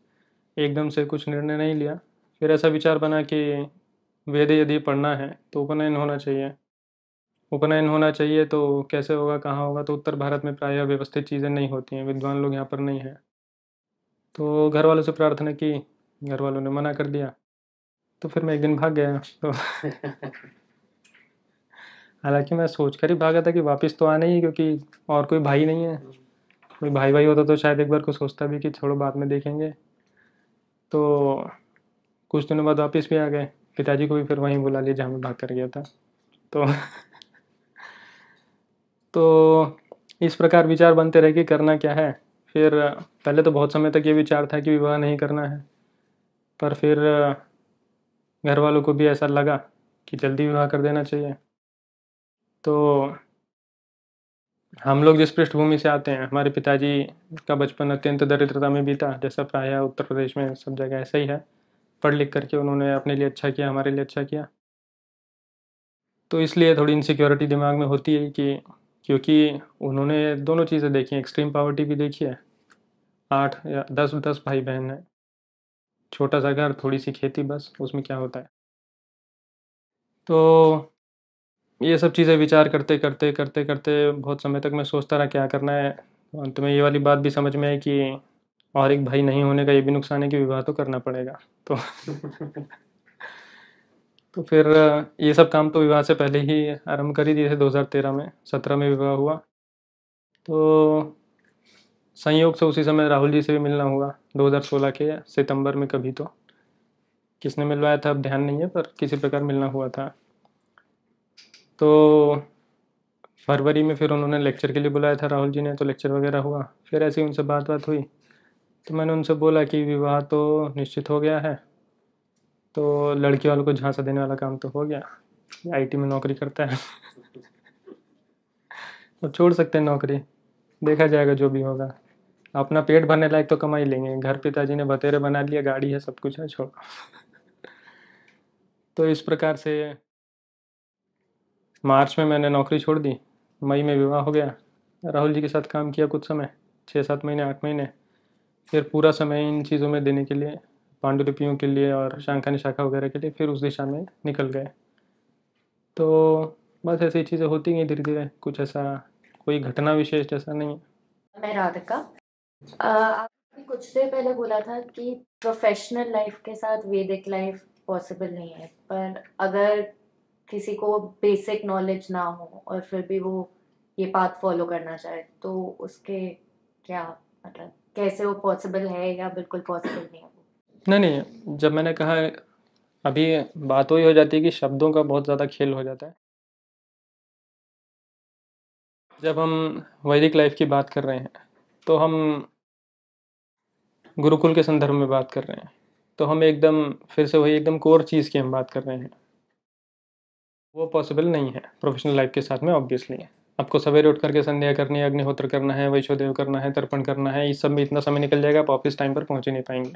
एकदम से कुछ निर्णय नहीं लिया। फिर ऐसा विचार बना कि वेद यदि पढ़ना है तो उपनयन होना चाहिए। उपनयन होना चाहिए तो कैसे होगा, कहाँ होगा, तो उत्तर भारत में प्रायः व्यवस्थित चीज़ें नहीं होती हैं, विद्वान लोग यहाँ पर नहीं हैं। तो घर वालों से प्रार्थना की, घर वालों ने मना कर दिया। तो फिर मैं एक दिन भाग गया। तो हालांकि मैं सोच कर ही भागा था कि वापस तो आना ही, क्योंकि और कोई भाई नहीं है। कोई भाई भाई होता तो शायद एक बार को सोचता भी कि छोड़ो बाद में देखेंगे। तो कुछ दिनों बाद वापस भी आ गए। पिताजी को भी फिर वहीं बुला लिया जहाँ मैं भाग कर गया था। तो तो इस प्रकार विचार बनते रहे कि करना क्या है। फिर पहले तो बहुत समय तक ये विचार था कि विवाह नहीं करना है, पर फिर घर वालों को भी ऐसा लगा कि जल्दी विवाह कर देना चाहिए। तो हम लोग जिस पृष्ठभूमि से आते हैं, हमारे पिताजी का बचपन अत्यंत दरिद्रता में बीता, जैसा प्रायः उत्तर प्रदेश में सब जगह ऐसा ही है। पढ़ लिख करके उन्होंने अपने लिए अच्छा किया, हमारे लिए अच्छा किया। तो इसलिए थोड़ी इनसिक्योरिटी दिमाग में होती है कि क्योंकि उन्होंने दोनों चीज़ें देखी हैं, एक्सट्रीम पॉवर्टी भी देखी है, 8 या 10 भाई बहन हैं, छोटा सा घर, थोड़ी सी खेती, बस उसमें क्या होता है। तो ये सब चीज़ें विचार करते करते करते करते बहुत समय तक मैं सोचता रहा क्या करना है। तो अंत में ये वाली बात भी समझ में आई कि और एक भाई नहीं होने का ये भी नुकसान है कि विवाह तो करना पड़ेगा। तो तो फिर ये सब काम तो विवाह से पहले ही आरंभ कर ही दिए थे। 2013 में, 17 में विवाह हुआ। तो संयोग से उसी समय राहुल जी से भी मिलना हुआ, 2016 के सितंबर में कभी। तो किसने मिलवाया था अब ध्यान नहीं है, पर किसी प्रकार मिलना हुआ था। तो फरवरी में फिर उन्होंने लेक्चर के लिए बुलाया था राहुल जी ने, तो लेक्चर वगैरह हुआ। फिर ऐसे ही उनसे बात हुई। तो मैंने उनसे बोला कि विवाह तो निश्चित हो गया है, तो लड़की वालों को झांसा देने वाला काम तो हो गया, आईटी में नौकरी करता है। तो छोड़ सकते हैं नौकरी, देखा जाएगा जो भी होगा। अपना पेट भरने लायक तो कमा ही लेंगे, घर पिताजी ने बतेरे बना लिया, गाड़ी है, सब कुछ है, छोड़ो। तो इस प्रकार से मार्च में मैंने नौकरी छोड़ दी, मई में विवाह हो गया। राहुल जी के साथ काम किया कुछ समय, 6-7 महीने 8 महीने। फिर पूरा समय इन चीज़ों में देने के लिए, पांडुलिपियों के लिए और शांखा निशाखा वगैरह के लिए, फिर उस दिशा में निकल गए। तो बस ऐसी चीज़ें होती गई धीरे धीरे, कुछ ऐसा कोई घटना विशेष जैसा नहीं। मैं राधिका। आपने कुछ देर पहले बोला था कि प्रोफेशनल लाइफ के साथ वैदिक लाइफ पॉसिबल नहीं है, पर अगर किसी को बेसिक नॉलेज ना हो और फिर भी वो ये पाथ फॉलो करना चाहे तो उसके क्या, मतलब कैसे वो पॉसिबल है या बिल्कुल पॉसिबल नहीं है वो? नहीं, जब मैंने कहा, अभी बात वही हो जाती है कि शब्दों का बहुत ज़्यादा खेल हो जाता है। जब हम वैदिक लाइफ की बात कर रहे हैं तो हम गुरुकुल के संदर्भ में बात कर रहे हैं, तो हम एकदम फिर से वही एकदम कोर चीज़ की हम बात कर रहे हैं। वो पॉसिबल नहीं है प्रोफेशनल लाइफ के साथ में ऑब्वियसली। आपको सवेरे उठ करके संध्या करनी है, अग्निहोत्र करना है, वैश्वदेव करना है, तर्पण करना है, इस सब में इतना समय निकल जाएगा, आप ऑफिस टाइम पर पहुँच ही नहीं पाएंगे।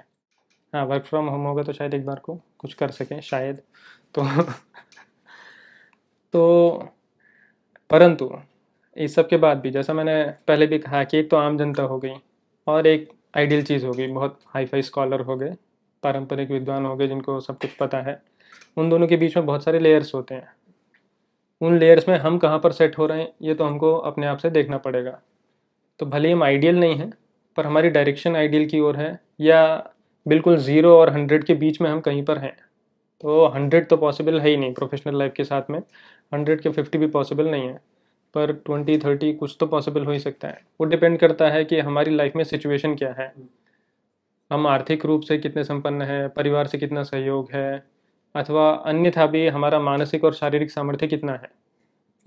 हाँ, वर्क फ्रॉम होम होगा तो शायद एक बार को कुछ कर सकें शायद। तो तो परंतु इस सब के बाद भी जैसा मैंने पहले भी कहा कि एक तो आम जनता हो गई और एक आइडियल चीज़ हो गई, बहुत हाई फाई स्कॉलर हो गए, पारंपरिक विद्वान हो गए जिनको सब कुछ पता है। उन दोनों के बीच में बहुत सारे लेयर्स होते हैं। उन लेयर्स में हम कहाँ पर सेट हो रहे हैं ये तो हमको अपने आप से देखना पड़ेगा। तो भले ही हम आइडियल नहीं हैं पर हमारी डायरेक्शन आइडियल की ओर है, या बिल्कुल 0 और 100 के बीच में हम कहीं पर हैं। तो 100 तो पॉसिबल है ही नहीं प्रोफेशनल लाइफ के साथ में, 100 के 50 भी पॉसिबल नहीं है, पर 20-30 कुछ तो पॉसिबल हो ही सकता है। वो डिपेंड करता है कि हमारी लाइफ में सिचुएशन क्या है, हम आर्थिक रूप से कितने संपन्न हैं, परिवार से कितना सहयोग है, अथवा अन्यथा भी हमारा मानसिक और शारीरिक सामर्थ्य कितना है।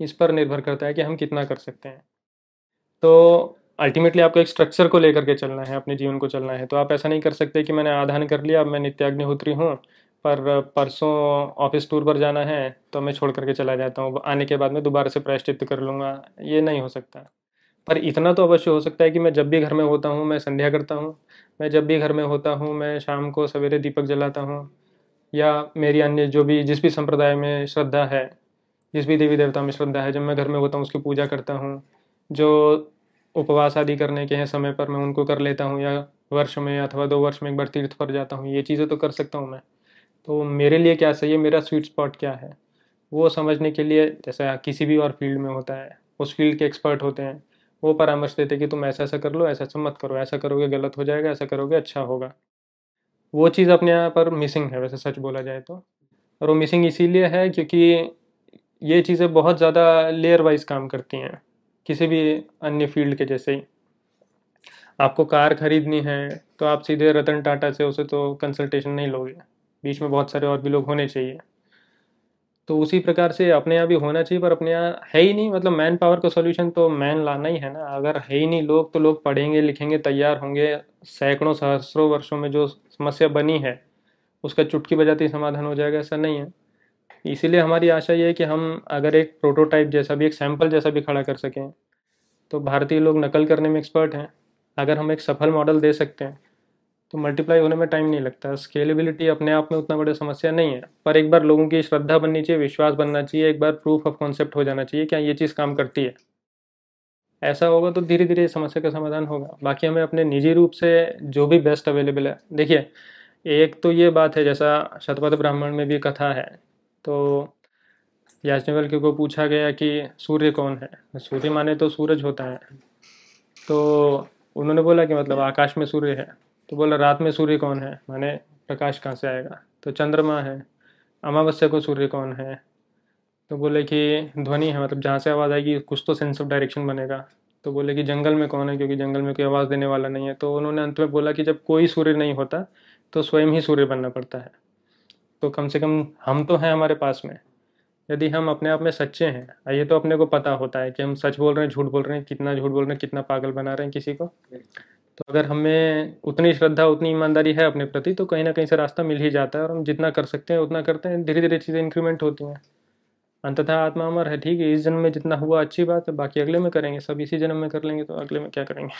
इस पर निर्भर करता है कि हम कितना कर सकते हैं। तो अल्टीमेटली आपको एक स्ट्रक्चर को लेकर के चलना है, अपने जीवन को चलना है। तो आप ऐसा नहीं कर सकते कि मैंने आधान कर लिया, अब मैं नित्याग्निहोत्री हूँ, पर परसों ऑफिस टूर पर जाना है तो मैं छोड़ करके चला जाता हूँ, आने के बाद में दोबारा से प्रायश्चित्त कर लूँगा। ये नहीं हो सकता। पर इतना तो अवश्य हो सकता है कि मैं जब भी घर में होता हूँ मैं संध्या करता हूँ, मैं जब भी घर में होता हूँ मैं शाम को सवेरे दीपक जलाता हूँ, या मेरी अन्य जो भी जिस भी संप्रदाय में श्रद्धा है, जिस भी देवी देवता में श्रद्धा है, जब मैं घर में होता हूँ उसकी पूजा करता हूँ। जो उपवास आदि करने के हैं समय पर मैं उनको कर लेता हूँ, या वर्ष में अथवा 2 वर्ष में एक बार तीर्थ पर जाता हूँ। ये चीज़ें तो कर सकता हूँ मैं। तो मेरे लिए क्या सही है, मेरा स्वीट स्पॉट क्या है, वो समझने के लिए जैसा किसी भी और फील्ड में होता है, उस फील्ड के एक्सपर्ट होते हैं, वो परामर्श देते हैं कि तुम ऐसा ऐसा कर लो, ऐसा ऐसा मत करो, ऐसा करोगे गलत हो जाएगा, ऐसा करोगे अच्छा होगा। वो चीज़ अपने यहाँ पर मिसिंग है वैसे सच बोला जाए तो। और वो मिसिंग इसीलिए है क्योंकि ये चीज़ें बहुत ज़्यादा लेयर वाइज काम करती हैं, किसी भी अन्य फील्ड के जैसे ही। आपको कार खरीदनी है तो आप सीधे रतन टाटा से उसे तो कंसल्टेशन नहीं लोगे, बीच में बहुत सारे और भी लोग होने चाहिए। तो उसी प्रकार से अपने यहाँ भी होना चाहिए, पर अपने यहाँ है ही नहीं। मतलब मैन पावर का सॉल्यूशन तो मैन लाना ही है ना। अगर है ही नहीं लोग तो लोग पढ़ेंगे लिखेंगे तैयार होंगे, सैकड़ों सहस्रों वर्षों में जो समस्या बनी है उसका चुटकी बजाते ही समाधान हो जाएगा, ऐसा नहीं है। इसीलिए हमारी आशा ये है कि हम अगर एक प्रोटोटाइप जैसा भी, एक सैंपल जैसा भी खड़ा कर सकें, तो भारतीय लोग नकल करने में एक्सपर्ट हैं। अगर हम एक सफल मॉडल दे सकते हैं तो मल्टीप्लाई होने में टाइम नहीं लगता। स्केलेबिलिटी अपने आप में उतना बड़ी समस्या नहीं है, पर एक बार लोगों की श्रद्धा बननी चाहिए, विश्वास बनना चाहिए, एक बार प्रूफ ऑफ कॉन्सेप्ट हो जाना चाहिए क्या ये चीज़ काम करती है। ऐसा होगा तो धीरे धीरे समस्या का समाधान होगा। बाकी हमें अपने निजी रूप से जो भी बेस्ट अवेलेबल है, देखिए एक तो ये बात है जैसा शतपथ ब्राह्मण में भी कथा है, तो याज्ञवल्क्य को पूछा गया कि सूर्य कौन है, सूर्य माने तो सूरज होता है। तो उन्होंने बोला कि मतलब आकाश में सूर्य है। तो बोला रात में सूर्य कौन है, माने प्रकाश कहाँ से आएगा। तो चंद्रमा है। अमावस्या को सूर्य कौन है, तो बोले कि ध्वनि है, मतलब जहाँ से आवाज़ आएगी कुछ तो सेंस ऑफ डायरेक्शन बनेगा। तो बोले कि जंगल में कौन है, क्योंकि जंगल में कोई आवाज़ देने वाला नहीं है। तो उन्होंने अंत में बोला कि जब कोई सूर्य नहीं होता तो स्वयं ही सूर्य बनना पड़ता है। तो कम से कम हम तो हैं हमारे पास में। यदि हम अपने आप में सच्चे हैं, ये तो अपने को पता होता है कि हम सच बोल रहे हैं झूठ बोल रहे हैं, कितना झूठ बोल रहे हैं, कितना पागल बना रहे हैं किसी को। तो अगर हमें उतनी श्रद्धा उतनी ईमानदारी है अपने प्रति तो कहीं ना कहीं से रास्ता मिल ही जाता है, और हम जितना कर सकते हैं उतना करते हैं, धीरे धीरे चीज़ें इंक्रीमेंट होती हैं। अंततः आत्मा अमर है। ठीक है, इस जन्म में जितना हुआ अच्छी बात है, बाकी अगले में करेंगे, सब इसी जन्म में कर लेंगे तो अगले में क्या करेंगे।